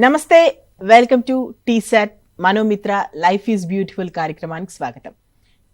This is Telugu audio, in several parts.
నమస్తే, welcome to T-SAT Manomitra life is beautiful కార్యక్రమానికి స్వాగతం.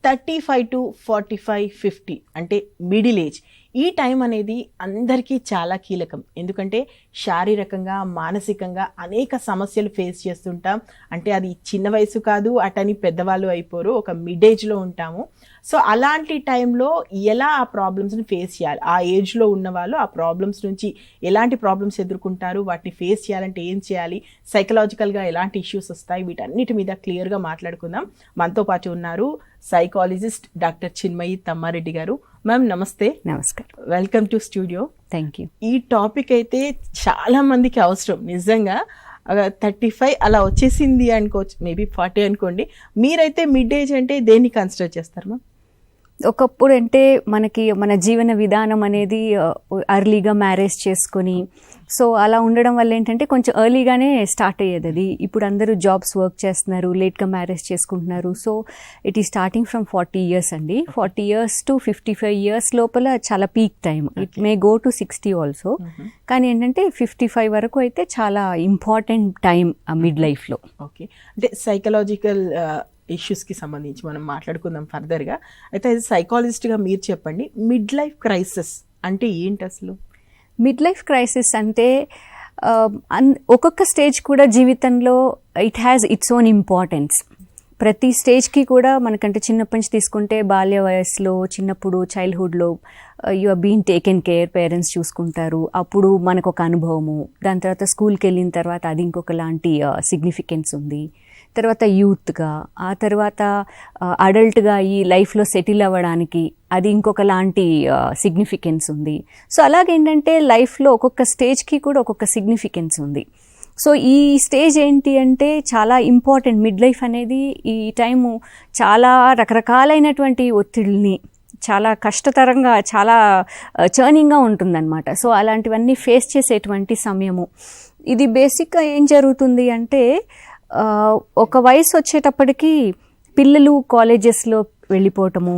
35 to 45, 50 అంటే మిడిల్ ఏజ్. ఈ టైం అనేది అందరికీ చాలా కీలకం. ఎందుకంటే శారీరకంగా మానసికంగా అనేక సమస్యలు ఫేస్ చేస్తుంటాం. అంటే అది చిన్న వయసు కాదు, అటని పెద్దవాళ్ళు అయిపోరు, ఒక మిడ్ ఏజ్లో ఉంటాము. సో అలాంటి టైంలో ఎలా ఆ ప్రాబ్లమ్స్ని ఫేస్ చేయాలి, ఆ ఏజ్లో ఉన్న వాళ్ళు ఆ ప్రాబ్లమ్స్ నుంచి ఎలాంటి ప్రాబ్లమ్స్ ఎదుర్కొంటారు, వాటిని ఫేస్ చేయాలంటే ఏం చేయాలి, సైకలాజికల్గా ఎలాంటి ఇష్యూస్ వస్తాయి, వీటన్నిటి మీద క్లియర్గా మాట్లాడుకుందాం. మనతో పాటు ఉన్నారు సైకాలజిస్ట్ డాక్టర్ చిన్మయి తమ్మారెడ్డి గారు. మ్యామ్ నమస్తే. నమస్కారం, welcome to studio. Thank you. ఈ టాపిక్ అయితే చాలా మందికి అవసరం నిజంగా. 35 అలా వచ్చేసింది అనుకోవచ్చు, మేబీ 40 అనుకోండి. మీరైతే మిడ్ ఏజ్ అంటే దేన్ని కన్సిడర్ చేస్తారు మ్యామ్? ఒకప్పుడు అంటే మనకి మన జీవన విధానం అనేది అర్లీగా మ్యారేజ్ చేసుకొని, సో అలా ఉండడం వల్ల ఏంటంటే కొంచెం ఎర్లీగానే స్టార్ట్ అయ్యేది అది. ఇప్పుడు అందరూ జాబ్స్ వర్క్ చేస్తున్నారు, లేట్గా మ్యారేజ్ చేసుకుంటున్నారు. సో ఇట్ ఈ స్టార్టింగ్ ఫ్రమ్ 40 years అండి. 40 years to 55 years లోపల చాలా peak time. It may go to 60 also. కానీ ఏంటంటే 55 వరకు అయితే చాలా ఇంపార్టెంట్ టైం ఆ మిడ్ లైఫ్లో. ఓకే, అంటే సైకలాజికల్ ఇష్యూస్కి సంబంధించి మనం మాట్లాడుకుందాం ఫర్దర్గా. అయితే అది సైకాలజిస్ట్గా మీరు చెప్పండి, మిడ్ లైఫ్ క్రైసిస్ అంటే ఏంటి అసలు? మిడ్ లైఫ్ క్రైసిస్ అంటే ఒక్కొక్క స్టేజ్ కూడా జీవితంలో it has its own importance. ప్రతి స్టేజ్కి కూడా మనకంటే చిన్నప్పటి నుంచి తీసుకుంటే బాల్య వయసులో, చిన్నప్పుడు చైల్డ్హుడ్లో you are been taken care, parents చూసుకుంటారు, అప్పుడు మనకు ఒక అనుభవము. దాని తర్వాత స్కూల్కి వెళ్ళిన తర్వాత అది ఇంకొక లాంటి సిగ్నిఫికెన్స్ ఉంది. తర్వాత యూత్గా, ఆ తర్వాత అడల్ట్గా ఈ లైఫ్లో సెటిల్ అవ్వడానికి అది ఇంకొక లాంటి సిగ్నిఫికెన్స్ ఉంది. సో అలాగేంటంటే లైఫ్లో ఒక్కొక్క స్టేజ్కి కూడా ఒక్కొక్క సిగ్నిఫికెన్స్ ఉంది. సో ఈ స్టేజ్ ఏంటి అంటే చాలా ఇంపార్టెంట్. మిడ్ లైఫ్ అనేది ఈ టైము చాలా రకరకాలైనటువంటి ఒత్తిడిని, చాలా కష్టతరంగా, చాలా చర్నింగ్గా ఉంటుందన్నమాట. సో అలాంటివన్నీ ఫేస్ చేసేటువంటి సమయము ఇది. బేసిక్గా ఏం జరుగుతుంది అంటే ఒక వయసు వచ్చేటప్పటికి పిల్లలు కాలేజెస్లో వెళ్ళిపోవటము,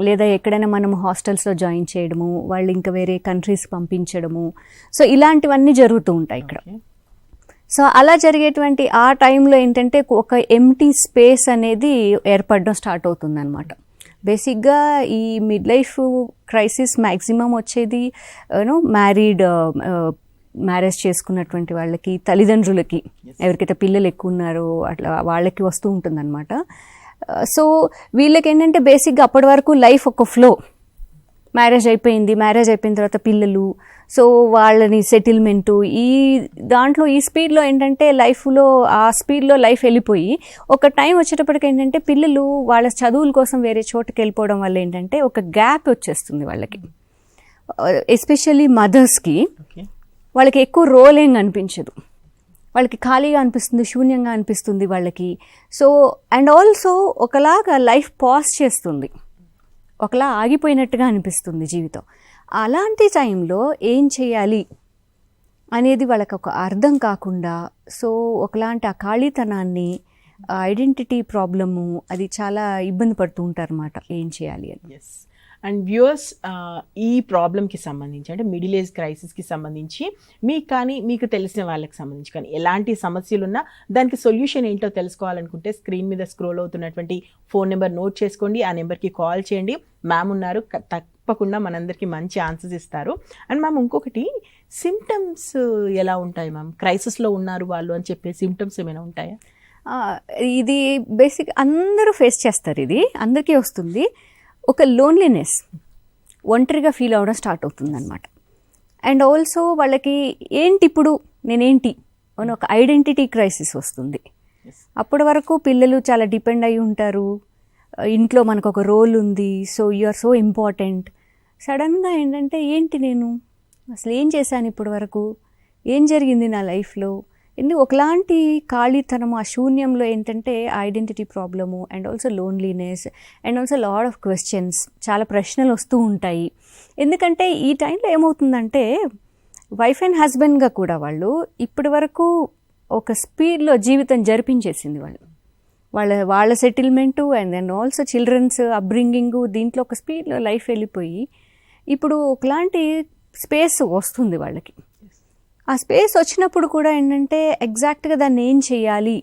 లేదా ఎక్కడైనా మనం హాస్టల్స్లో జాయిన్ చేయడము, వాళ్ళు ఇంకా వేరే కంట్రీస్ పంపించడము, సో ఇలాంటివన్నీ జరుగుతూ ఉంటాయి ఇక్కడ. సో అలా జరిగేటువంటి ఆ టైంలో ఏంటంటే ఒక ఎంటీ స్పేస్ అనేది ఏర్పడడం స్టార్ట్ అవుతుంది అనమాట. బేసిక్గా ఈ మిడ్ లైఫ్ క్రైసిస్ మ్యాక్సిమం వచ్చేది మ్యారేజ్ చేసుకున్నటువంటి వాళ్ళకి, తల్లిదండ్రులకి, ఎవరికైతే పిల్లలు ఎక్కువ ఉన్నారో అట్లా వాళ్ళకి వస్తూ ఉంటుందన్నమాట. సో వీళ్ళకి ఏంటంటే బేసిక్గా అప్పటి వరకు లైఫ్ ఒక ఫ్లో. మ్యారేజ్ అయిపోయిన తర్వాత పిల్లలు, సో వాళ్ళని సెటిల్మెంటు, ఈ దాంట్లో ఈ స్పీడ్లో ఏంటంటే లైఫ్లో ఆ స్పీడ్లో లైఫ్ వెళ్ళిపోయి ఒక టైం వచ్చేటప్పటికి ఏంటంటే పిల్లలు వాళ్ళ చదువుల కోసం వేరే చోటుకి వెళ్ళిపోవడం వల్ల ఏంటంటే ఒక గ్యాప్ వచ్చేస్తుంది వాళ్ళకి. ఎస్పెషల్లీ మదర్స్కి వాళ్ళకి ఎక్కువ రోలింగ్ అనిపించదు, వాళ్ళకి ఖాళీగా అనిపిస్తుంది, శూన్యంగా అనిపిస్తుంది వాళ్ళకి. సో అండ్ ఆల్సో ఒకలాగా లైఫ్ పాజ్ చేస్తుంది, ఒకలా ఆగిపోయినట్టుగా అనిపిస్తుంది జీవితం. అలాంటి టైంలో ఏం చేయాలి అనేది వాళ్ళకి ఒక అర్థం కాకుండా, సో ఒకలాంటి ఆ ఖాళీతనాన్ని, ఐడెంటిటీ ప్రాబ్లము, అది చాలా ఇబ్బంది పడుతూ ఉంటారు అన్నమాట, ఏం చేయాలి అని. ఎస్. అండ్ వ్యూవర్స్, ఈ ప్రాబ్లమ్కి సంబంధించి అంటే మిడిల్ ఏజ్ క్రైసిస్కి సంబంధించి మీకు కానీ మీకు తెలిసిన వాళ్ళకి సంబంధించి కానీ ఎలాంటి సమస్యలు ఉన్నా దానికి సొల్యూషన్ ఏంటో తెలుసుకోవాలనుకుంటే స్క్రీన్ మీద స్క్రోల్ అవుతున్నటువంటి ఫోన్ నెంబర్ నోట్ చేసుకోండి, ఆ నెంబర్కి కాల్ చేయండి. మ్యామ్ ఉన్నారు, తప్పకుండా మనందరికీ మంచి ఆన్సర్స్ ఇస్తారు. అండ్ మ్యామ్ ఇంకొకటి, సిమ్టమ్స్ ఎలా ఉంటాయి మ్యామ్? క్రైసిస్లో ఉన్నారు వాళ్ళు అని చెప్పే సిమ్టమ్స్ ఏమైనా ఉంటాయా? ఇది బేసిక్ అందరూ ఫేస్ చేస్తారు, ఇది అందరికీ వస్తుంది. ఒక లోన్లీనెస్, ఒంటరిగా ఫీల్ అవ్వడం స్టార్ట్ అవుతుంది అనమాట. అండ్ ఆల్సో వాళ్ళకి ఏంటి ఇప్పుడు నేనేంటి అని ఒక ఐడెంటిటీ క్రైసిస్ వస్తుంది. అప్పటి వరకు పిల్లలు చాలా డిపెండ్ అయి ఉంటారు, ఇంట్లో మనకు ఒక రోల్ ఉంది, so you are so important. సడన్గా ఏంటంటే ఏంటి నేను అసలు ఏం చేశాను ఇప్పటి వరకు, ఏం జరిగింది నా లైఫ్లో, ఎందుకు ఒకలాంటి ఖాళీతనం, ఆ శూన్యంలో ఏంటంటే identity problem and also loneliness and also lot of questions, చాలా ప్రశ్నలు వస్తూ ఉంటాయి. ఎందుకంటే ఈ టైంలో ఏమవుతుందంటే వైఫ్ అండ్ హస్బెండ్గా కూడా వాళ్ళు ఇప్పటి వరకు ఒక స్పీడ్లో జీవితం జరిపించేసింది వాళ్ళ settlement and then also childrens upbringing, దీంట్లో ఒక స్పీడ్లో లైఫ్ వెళ్ళిపోయి ఇప్పుడు ఒకలాంటి స్పేస్ వస్తుంది వాళ్ళకి. ఆ స్పేస్ వచ్చినప్పుడు కూడా ఏంటంటే ఎగ్జాక్ట్గా దాన్ని ఏం చేయాలి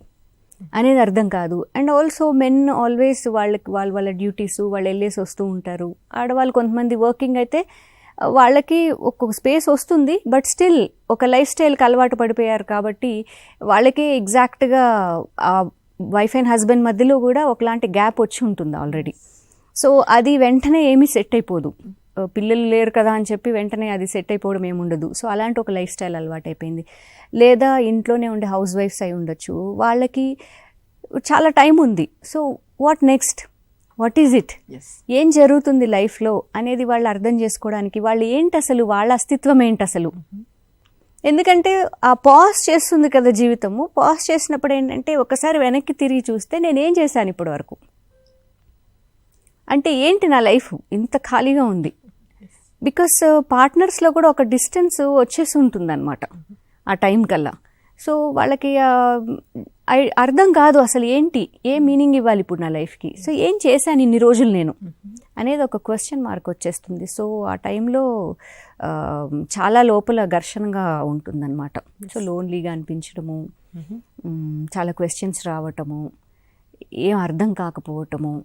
అనేది అర్థం కాదు. అండ్ ఆల్సో మెన్ ఆల్వేస్ వాళ్ళ డ్యూటీస్ వాళ్ళు వెళ్ళేసి వస్తూ ఉంటారు. ఆడవాళ్ళు కొంతమంది వర్కింగ్ అయితే వాళ్ళకి ఒక్కొక్క స్పేస్ వస్తుంది, బట్ స్టిల్ ఒక లైఫ్ స్టైల్కి అలవాటు పడిపోయారు కాబట్టి వాళ్ళకి ఎగ్జాక్ట్గా ఆ వైఫ్ అండ్ హస్బెండ్ మధ్యలో కూడా ఒకలాంటి గ్యాప్ వచ్చి ఉంటుంది ఆల్రెడీ. సో అది వెంటనే ఏమీ సెట్ అయిపోదు. పిల్లలు లేరు కదా అని చెప్పి వెంటనే అది సెట్ అయిపోవడం ఏముండదు. సో అలాంటి ఒక లైఫ్ స్టైల్ అలవాటు అయిపోయింది. లేదా ఇంట్లోనే ఉండే హౌస్ వైఫ్స్ అయి ఉండొచ్చు, వాళ్ళకి చాలా టైం ఉంది. So what next, what is it, ఏం జరుగుతుంది లైఫ్లో అనేది వాళ్ళు అర్థం చేసుకోవడానికి వాళ్ళు ఏంటి అసలు, వాళ్ళ అస్తిత్వం ఏంటి అసలు. ఎందుకంటే ఆ పాజ్ చేస్తుంది కదా జీవితము. పాజ్ చేసినప్పుడు ఏంటంటే ఒకసారి వెనక్కి తిరిగి చూస్తే నేనేం చేశాను ఇప్పటి వరకు, అంటే ఏంటి నా లైఫ్ ఇంత ఖాళీగా ఉంది. బికాస్ పార్ట్నర్స్లో కూడా ఒక డిస్టెన్స్ వచ్చేసి ఉంటుందన్నమాట ఆ టైం కల్లా. సో వాళ్ళకి అర్థం కాదు అసలు ఏంటి, ఏ మీనింగ్ ఇవ్వాలి ఇప్పుడు నా లైఫ్కి, సో ఏం చేశాను ఇన్ని రోజులు నేను అనేది ఒక క్వశ్చన్ మార్క్ వచ్చేస్తుంది. సో ఆ టైంలో చాలా లోపల ఘర్షణగా ఉంటుందన్నమాట. సో లోన్లీగా అనిపించడము, చాలా క్వశ్చన్స్ రావటము, ఏం అర్థం కాకపోవటము.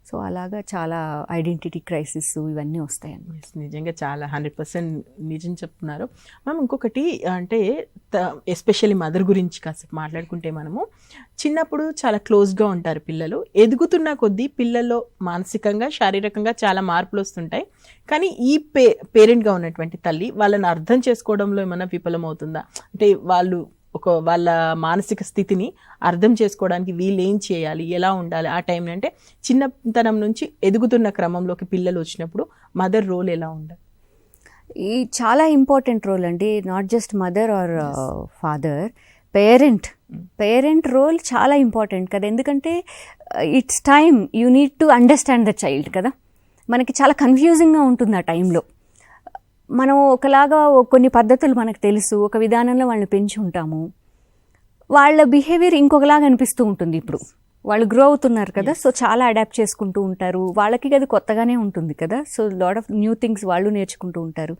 సో అలాగా చాలా ఐడెంటిటీ క్రైసిస్ ఇవన్నీ వస్తాయండి. నిజంగా చాలా 100% నిజం చెప్తున్నారు మ్యామ్. ఇంకొకటి అంటే ఎస్పెషల్లీ మదర్ గురించి కాసేపు మాట్లాడుకుంటే, మనము చిన్నప్పుడు చాలా క్లోజ్గా ఉంటారు పిల్లలు. ఎదుగుతున్న కొద్దీ పిల్లల్లో మానసికంగా శారీరకంగా చాలా మార్పులు వస్తుంటాయి. కానీ ఈ పేరెంట్గా ఉన్నటువంటి తల్లి వాళ్ళని అర్థం చేసుకోవడంలో ఏమైనా విఫలమవుతుందా? అంటే వాళ్ళ మానసిక స్థితిని అర్థం చేసుకోవడానికి వీళ్ళు ఏం చేయాలి, ఎలా ఉండాలి ఆ టైంలో? అంటే చిన్నతనం నుంచి ఎదుగుతున్న క్రమంలోకి పిల్లలు వచ్చినప్పుడు మదర్ రోల్ ఎలా ఉండాలి? ఈ చాలా ఇంపార్టెంట్ రోల్ అండి. Not just mother or father, parent role చాలా ఇంపార్టెంట్ కదా. ఎందుకంటే it's time you need to understand the child కదా. మనకి చాలా కన్ఫ్యూజింగ్గా ఉంటుంది ఆ టైంలో. మనం ఒకలాగా కొన్ని పద్ధతులు మనకు తెలుసు, ఒక విధానంలో వాళ్ళని పెంచి ఉంటాము, వాళ్ళ బిహేవియర్ ఇంకొకలాగా అనిపిస్తూ ఉంటుంది. ఇప్పుడు వాళ్ళు గ్రో అవుతున్నారు కదా, సో చాలా అడాప్ట్ చేసుకుంటూ ఉంటారు. వాళ్ళకి అది కొత్తగానే ఉంటుంది కదా. So lot of new things వాళ్ళు నేర్చుకుంటూ ఉంటారు.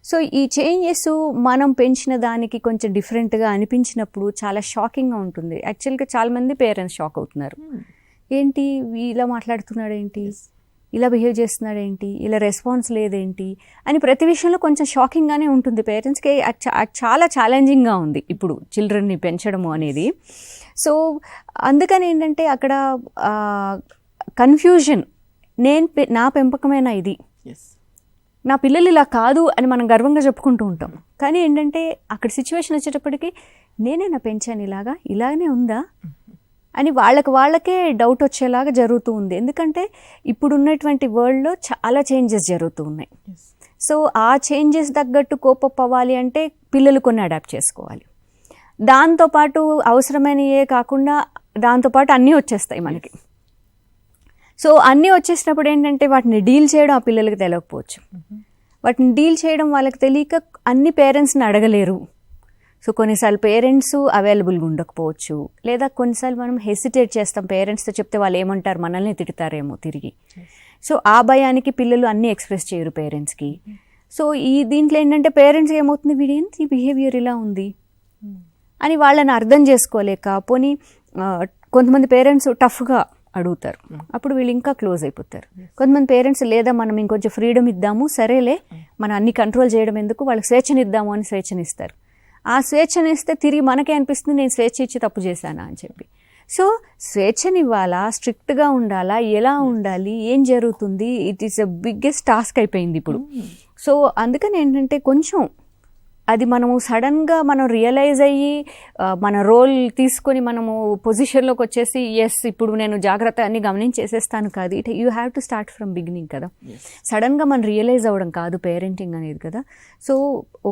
సో ఈ చేంజెస్ మనం పెంచిన దానికి కొంచెం డిఫరెంట్గా అనిపించినప్పుడు చాలా షాకింగ్గా ఉంటుంది. యాక్చువల్గా చాలామంది పేరెంట్స్ షాక్ అవుతున్నారు. ఏంటి ఇలా మాట్లాడుతున్నాడు, ఏంటి ఇలా బిహేవ్ చేస్తున్నాడు, ఏంటి ఇలా రెస్పాన్స్ లేదేంటి అని ప్రతి విషయంలో కొంచెం షాకింగ్గానే ఉంటుంది పేరెంట్స్కి. చాలా ఛాలెంజింగ్గా ఉంది ఇప్పుడు చిల్డ్రన్ని పెంచడము అనేది. సో అందుకని ఏంటంటే అక్కడ కన్ఫ్యూజన్, నా పెంపకమేనా ఇది, నా పిల్లలు ఇలా కాదు అని మనం గర్వంగా చెప్పుకుంటూ ఉంటాం. కానీ ఏంటంటే అక్కడ సిచ్యువేషన్ వచ్చేటప్పటికి నేనేనా పెంచాను ఇలాగనే ఉందా అని వాళ్ళకే డౌట్ వచ్చేలాగా జరుగుతూ ఉంది. ఎందుకంటే ఇప్పుడు ఉన్నటువంటి వరల్డ్లో చాలా చేంజెస్ జరుగుతూ ఉన్నాయి. సో ఆ చేంజెస్ తగ్గట్టు కోపప్ అవ్వాలి అంటే పిల్లలు కొన్ని అడాప్ట్ చేసుకోవాలి. దాంతోపాటు అవసరమైనయే కాకుండా దాంతోపాటు అన్నీ వచ్చేస్తాయి మనకి. సో అన్నీ వచ్చేసినప్పుడు ఏంటంటే వాటిని డీల్ చేయడం ఆ పిల్లలకి తెలియకపోవచ్చు. వాటిని డీల్ చేయడం వాళ్ళకి తెలియక అన్ని పేరెంట్స్ని అడగలేరు. సో కొన్నిసార్లు పేరెంట్స్ అవైలబుల్గా ఉండకపోవచ్చు, లేదా కొన్నిసార్లు మనం హెసిటేట్ చేస్తాం. పేరెంట్స్తో చెప్తే వాళ్ళు ఏమంటారు, మనల్ని తిడతారేమో తిరిగి. సో ఆ భయానికి పిల్లలు అన్నీ ఎక్స్ప్రెస్ చేయరు పేరెంట్స్కి. సో దీంట్లో ఏంటంటే పేరెంట్స్కి ఏమవుతుంది, వీడేంటి బిహేవియర్ ఇలా ఉంది అని వాళ్ళని అర్థం చేసుకోలేక, పోనీ కొంతమంది పేరెంట్స్ టఫ్గా అడుగుతారు, అప్పుడు వీళ్ళు ఇంకా క్లోజ్ అయిపోతారు. కొంతమంది పేరెంట్స్ లేదా మనం ఇంకొంచెం ఫ్రీడమ్ ఇద్దాము, సరేలే మనం అన్ని కంట్రోల్ చేయడం ఎందుకు, వాళ్ళకి స్వేచ్ఛనిద్దాము అని స్వేచ్ఛనిస్తారు. ఆ స్వేచ్ఛనిస్తే తిరిగి మనకే అనిపిస్తుంది నేను స్వేచ్ఛ ఇచ్చి తప్పు చేశానా అని చెప్పి. సో స్వేచ్ఛనివ్వాలా, స్ట్రిక్ట్గా ఉండాలా, ఎలా ఉండాలి, ఏం జరుగుతుంది, it is a biggest task అయిపోయింది ఇప్పుడు. సో అందుకని ఏంటంటే కొంచెం అది మనము సడన్గా మనం రియలైజ్ అయ్యి మన రోల్ తీసుకొని మనము పొజిషన్లోకి వచ్చేసి ఎస్ ఇప్పుడు నేను జాగ్రత్త అన్ని గమనించేసేస్తాను కాదు. You have to start from beginning కదా. సడన్గా మనం రియలైజ్ అవ్వడం కాదు పేరెంటింగ్ అనేది కదా. సో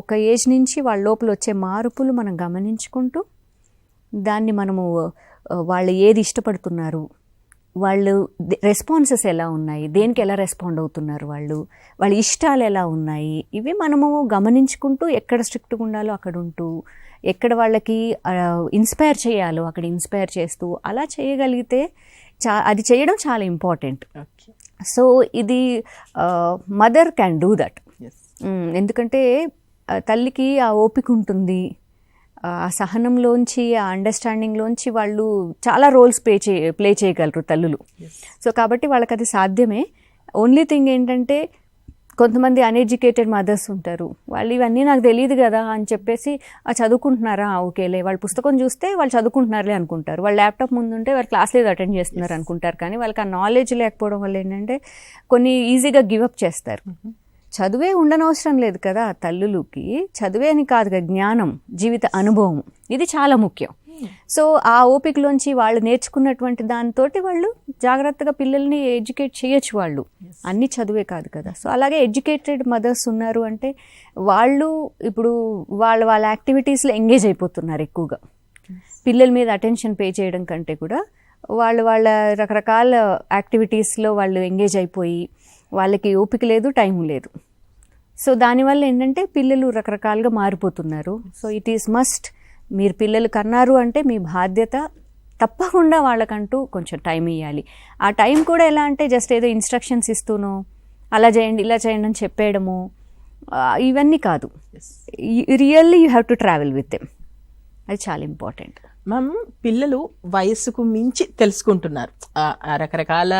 ఒక ఏజ్ నుంచి వాళ్ళ లోపల వచ్చే మార్పులు మనం గమనించుకుంటూ దాన్ని మనము వాళ్ళు ఏది ఇష్టపడుతున్నారు, వాళ్ళు రెస్పాన్సెస్ ఎలా ఉన్నాయి, దేనికి ఎలా రెస్పాండ్ అవుతున్నారు, వాళ్ళ ఇష్టాలు ఎలా ఉన్నాయి, ఇవి మనము గమనించుకుంటూ ఎక్కడ స్ట్రిక్ట్గా ఉండాలో అక్కడ ఉంటూ, ఎక్కడ వాళ్ళకి ఇన్స్పైర్ చేయాలో అక్కడ ఇన్స్పైర్ చేస్తూ అలా చేయగలిగితే అది చేయడం చాలా ఇంపార్టెంట్. సో ఇది మదర్ క్యాన్ డూ దట్. ఎందుకంటే తల్లికి ఆ ఓపిక ఉంటుంది, ఆ సహనంలోంచి, ఆ అండర్స్టాండింగ్లోంచి వాళ్ళు చాలా రోల్స్ ప్లే చేయగలరు తల్లులు. సో కాబట్టి వాళ్ళకి అది సాధ్యమే. ఓన్లీ థింగ్ ఏంటంటే కొంతమంది అన్ఎడ్యుకేటెడ్ మదర్స్ ఉంటారు, వాళ్ళు ఇవన్నీ నాకు తెలియదు కదా అని చెప్పేసి చదువుకుంటున్నారా, ఓకేలే, వాళ్ళ పుస్తకం చూస్తే వాళ్ళు చదువుకుంటున్నారులే అనుకుంటారు, వాళ్ళ ల్యాప్టాప్ ముందు ఉంటే వాళ్ళు క్లాస్లేదు అటెండ్ చేస్తున్నారు అనుకుంటారు. కానీ వాళ్ళకి ఆ నాలెడ్జ్ లేకపోవడం వల్ల ఏంటంటే కొన్ని ఈజీగా గివప్ చేస్తారు. చదువే ఉండనవసరం లేదు కదా తల్లులకి, చదువే అని కాదు కదా, జ్ఞానం, జీవిత అనుభవం, ఇది చాలా ముఖ్యం. సో ఆ ఓపికలోంచి వాళ్ళు నేర్చుకున్నటువంటి దానితోటి వాళ్ళు జాగ్రత్తగా పిల్లల్ని ఎడ్యుకేట్ చేయొచ్చు. వాళ్ళు అన్ని చదువే కాదు కదా. సో అలాగే ఎడ్యుకేటెడ్ మదర్స్ ఉన్నారు అంటే వాళ్ళు ఇప్పుడు వాళ్ళ యాక్టివిటీస్లో ఎంగేజ్ అయిపోతున్నారు ఎక్కువగా. పిల్లల మీద అటెన్షన్ పే చేయడం కంటే కూడా వాళ్ళ రకరకాల యాక్టివిటీస్లో వాళ్ళు ఎంగేజ్ అయిపోయి వాళ్ళకి ఓపిక లేదు, టైం లేదు. సో దానివల్ల ఏంటంటే పిల్లలు రకరకాలుగా మారిపోతున్నారు. సో ఇట్ ఈస్ మస్ట్, మీరు పిల్లలు కన్నారు అంటే మీ బాధ్యత తప్పకుండా వాళ్ళకంటూ కొంచెం టైం ఇవ్వాలి. ఆ టైం కూడా ఎలా అంటే జస్ట్ ఏదో ఇన్స్ట్రక్షన్స్ ఇస్తూనో అలా చేయండి ఇలా చేయండి అని చెప్పేయడము ఇవన్నీ కాదు. Really you have to travel with them, అది చాలా ఇంపార్టెంట్. మ్యామ్, పిల్లలు వయస్సుకు మించి తెలుసుకుంటున్నారు, రకరకాల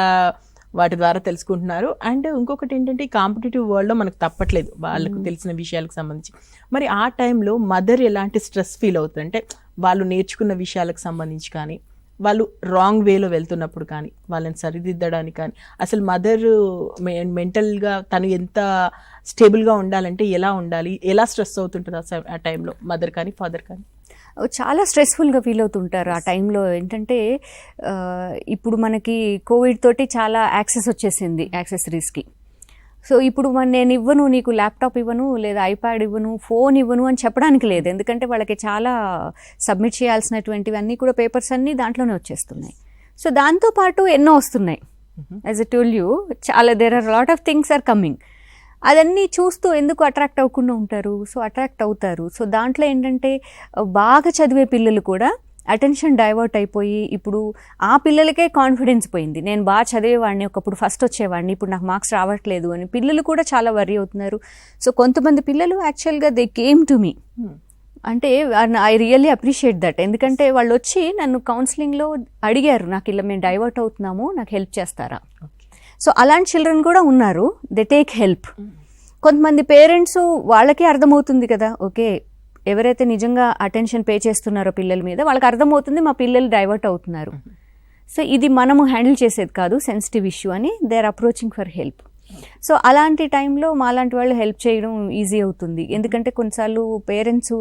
వాటి ద్వారా తెలుసుకుంటున్నారు. అండ్ ఇంకొకటి ఏంటంటే ఈ కాంపిటేటివ్ వరల్డ్లో మనకు తప్పట్లేదు వాళ్ళకు తెలిసిన విషయాలకు సంబంధించి. మరి ఆ టైంలో మదర్ ఎలాంటి స్ట్రెస్ ఫీల్ అవుతుంది అంటే వాళ్ళు నేర్చుకున్న విషయాలకు సంబంధించి కానీ, వాళ్ళు రాంగ్ వేలో వెళ్తున్నప్పుడు కానీ, వాళ్ళని సరిదిద్దడానికి కానీ, అసలు మదర్ మెంటల్గా తను ఎంత స్టేబుల్గా ఉండాలంటే ఎలా ఉండాలి, ఎలా స్ట్రెస్ అవుతుంటుంది ఆ టైంలో మదర్ కానీ ఫాదర్ కానీ? చాలా స్ట్రెస్ఫుల్గా ఫీల్ అవుతుంటారు ఆ టైంలో. ఏంటంటే ఇప్పుడు మనకి కోవిడ్ తోటి చాలా యాక్సెస్ వచ్చేసింది యాక్సెసరీస్కి. సో ఇప్పుడు నేను ఇవ్వను, నీకు ల్యాప్టాప్ ఇవ్వను, లేదా ఐప్యాడ్ ఇవ్వను, ఫోన్ ఇవ్వను అని చెప్పడానికి లేదు. ఎందుకంటే వాళ్ళకి చాలా సబ్మిట్ చేయాల్సినటువంటివన్నీ కూడా పేపర్స్ అన్నీ దాంట్లోనే వచ్చేస్తున్నాయి. సో దాంతోపాటు ఎన్నో వస్తున్నాయి. యాజ్ ఎ టోల్ యూ, చాలా there are lot of things are coming. అదన్నీ చూస్తూ ఎందుకు అట్రాక్ట్ అవ్వకుండా ఉంటారు? సో అట్రాక్ట్ అవుతారు. సో దాంట్లో ఏంటంటే బాగా చదివే పిల్లలు కూడా అటెన్షన్ డైవర్ట్ అయిపోయి ఇప్పుడు ఆ పిల్లలకే కాన్ఫిడెన్స్ పోయింది. నేను బాగా చదివేవాడిని, ఒకప్పుడు ఫస్ట్ వచ్చేవాడిని, ఇప్పుడు నాకు మార్క్స్ రావట్లేదు అని పిల్లలు కూడా చాలా వరీ అవుతున్నారు. సో కొంతమంది పిల్లలు యాక్చువల్గా దే కేమ్ టు మీ, అంటే ఐ రియల్లీ అప్రిషియేట్ దట్. ఎందుకంటే వాళ్ళు వచ్చి నన్ను కౌన్సిలింగ్లో అడిగారు, నాకు ఇలా మేము డైవర్ట్ అవుతున్నాము, నాకు హెల్ప్ చేస్తారా? సో అలాంటి చిల్డ్రన్ కూడా ఉన్నారు, దే టేక్ హెల్ప్. కొంతమంది పేరెంట్స్ వాళ్ళకే అర్థమవుతుంది కదా, ఓకే ఎవరైతే నిజంగా అటెన్షన్ పే చేస్తున్నారో పిల్లల మీద వాళ్ళకి అర్థమవుతుంది మా పిల్లలు డైవర్ట్ అవుతున్నారు. సో ఇది మనము హ్యాండిల్ చేసేది కాదు, సెన్సిటివ్ ఇష్యూ అని they are approaching for help. So అలాంటి టైంలో మాలాంటి వాళ్ళు హెల్ప్ చేయడం ఈజీ అవుతుంది. ఎందుకంటే కొన్నిసార్లు పేరెంట్స్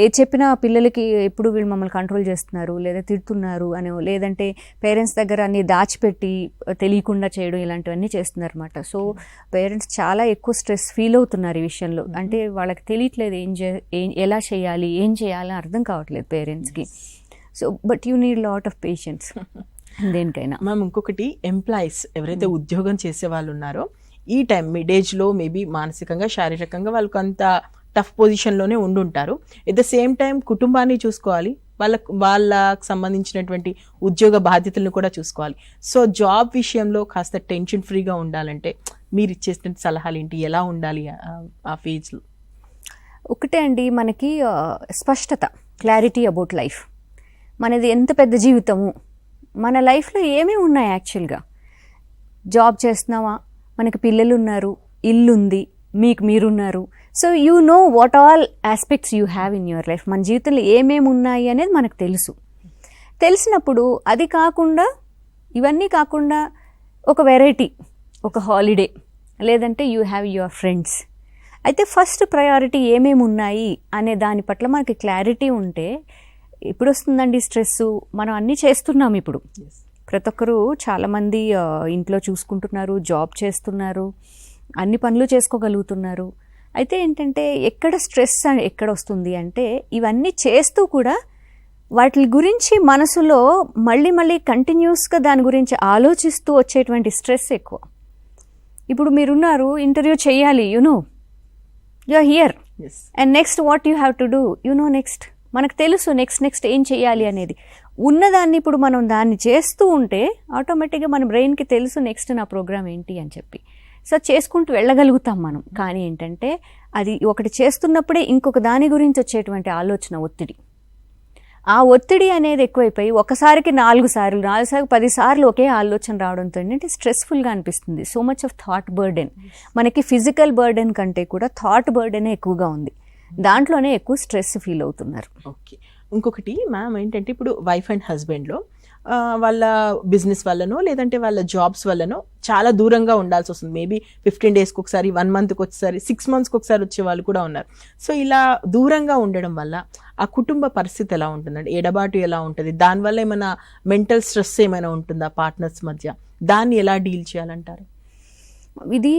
ఏ చెప్పినా పిల్లలకి ఎప్పుడు వీళ్ళు మమ్మల్ని కంట్రోల్ చేస్తున్నారు లేదా తిడుతున్నారు అని, లేదంటే పేరెంట్స్ దగ్గర అన్ని దాచిపెట్టి తెలియకుండా చేయడం, ఇలాంటివన్నీ చేస్తున్నారు అనమాట. సో పేరెంట్స్ చాలా ఎక్కువ స్ట్రెస్ ఫీల్ అవుతున్నారు ఈ విషయంలో. అంటే వాళ్ళకి తెలియట్లేదు ఎలా చేయాలి, ఏం చేయాలని అర్థం కావట్లేదు పేరెంట్స్కి. So but you need lot of patience దేనికైనా. మ్యామ్, ఇంకొకటి ఎంప్లాయీస్ ఎవరైతే ఉద్యోగం చేసే వాళ్ళు ఉన్నారో ఈ టైం మిడ్ ఏజ్లో మేబీ మానసికంగా శారీరకంగా వాళ్ళకు అంత టఫ్ పొజిషన్లోనే ఉండుంటారు. ఎట్ ద సేమ్ టైం కుటుంబాన్ని చూసుకోవాలి, వాళ్ళకు సంబంధించినటువంటి ఉద్యోగ బాధ్యతలను కూడా చూసుకోవాలి. సో జాబ్ విషయంలో కాస్త టెన్షన్ ఫ్రీగా ఉండాలంటే మీరు ఇచ్చేసిన సలహాలు ఏంటి, ఎలా ఉండాలి ఆ ఫేజ్లో? ఒకటే అండి, మనకి స్పష్టత, క్లారిటీ అబౌట్ లైఫ్. మనది ఎంత పెద్ద జీవితము, మన లైఫ్లో ఏమేమి ఉన్నాయి యాక్చువల్గా. జాబ్ చేస్తున్నావా, మనకి పిల్లలు ఉన్నారు, ఇల్లు ఉంది, మీరున్నారు. So you know what all aspects you have in your life. మన జీవితంలో ఏమేమి ఉన్నాయి అనేది మనకు తెలుసు. తెలిసినప్పుడు అది కాకుండా, ఇవన్నీ కాకుండా ఒక వెరైటీ, ఒక హాలిడే, లేదంటే యూ హ్యావ్ యువర్ ఫ్రెండ్స్. అయితే ఫస్ట్ ప్రయారిటీ ఏమేమి ఉన్నాయి అనే దాని పట్ల మనకి క్లారిటీ ఉంటే ఇప్పుడు వస్తుందండి స్ట్రెస్సు. మనం అన్నీ చేస్తున్నాం ఇప్పుడు, ప్రతి ఒక్కరు చాలామంది ఇంట్లో చూసుకుంటున్నారు, జాబ్ చేస్తున్నారు, అన్ని పనులు చేసుకోగలుగుతున్నారు. అయితే ఏంటంటే ఎక్కడ స్ట్రెస్ ఎక్కడ వస్తుంది అంటే ఇవన్నీ చేస్తూ కూడా వాటి గురించి మనసులో మళ్ళీ కంటిన్యూస్గా దాని గురించి ఆలోచిస్తూ వచ్చేటువంటి స్ట్రెస్ ఎక్కువ. ఇప్పుడు మీరున్నారు, ఇంటర్వ్యూ చేయాలి, you are here and next what you have to do, next మనకు తెలుసు నెక్స్ట్ ఏం చేయాలి అనేది. ఉన్నదాన్ని ఇప్పుడు మనం దాన్ని చేస్తూ ఉంటే ఆటోమేటిక్గా మన బ్రెయిన్కి తెలుసు నెక్స్ట్ నా ప్రోగ్రామ్ ఏంటి అని చెప్పి. సో చేసుకుంటూ వెళ్ళగలుగుతాం మనం. కానీ ఏంటంటే అది ఒకటి చేస్తున్నప్పుడే ఇంకొక దాని గురించి వచ్చేటువంటి ఆలోచన, ఒత్తిడి, ఆ ఒత్తిడి అనేది ఎక్కువైపోయి ఒకసారికి 4 సార్లు 10 సార్లు ఒకే ఆలోచన రావడంతో ఏంటంటే స్ట్రెస్ఫుల్గా అనిపిస్తుంది. So much of thought burden, మనకి ఫిజికల్ బర్డెన్ కంటే కూడా థాట్ బర్డెనే ఎక్కువగా ఉంది. దాంట్లోనే ఎక్కువ స్ట్రెస్ ఫీల్ అవుతున్నారు. ఓకే. ఇంకొకటి మ్యామ్ ఏంటంటే ఇప్పుడు వైఫ్ అండ్ హస్బెండ్లో వాళ్ళ బిజినెస్ వల్లనో లేదంటే వాళ్ళ జాబ్స్ వల్లనో చాలా దూరంగా ఉండాల్సి వస్తుంది. మేబీ 15 డేస్కి ఒకసారి, 1 మంత్కి ఒకసారి, 6 మంత్స్కి ఒకసారి వచ్చే వాళ్ళు కూడా ఉన్నారు. సో ఇలా దూరంగా ఉండడం వల్ల ఆ కుటుంబ పరిస్థితి ఎలా ఉంటుందండి? ఎడబాటు ఎలా ఉంటుంది? దానివల్ల ఏమైనా మెంటల్ స్ట్రెస్ ఏమైనా ఉంటుందా పార్ట్నర్స్ మధ్య? దాన్ని ఎలా డీల్ చేయాలంటారు? ఇది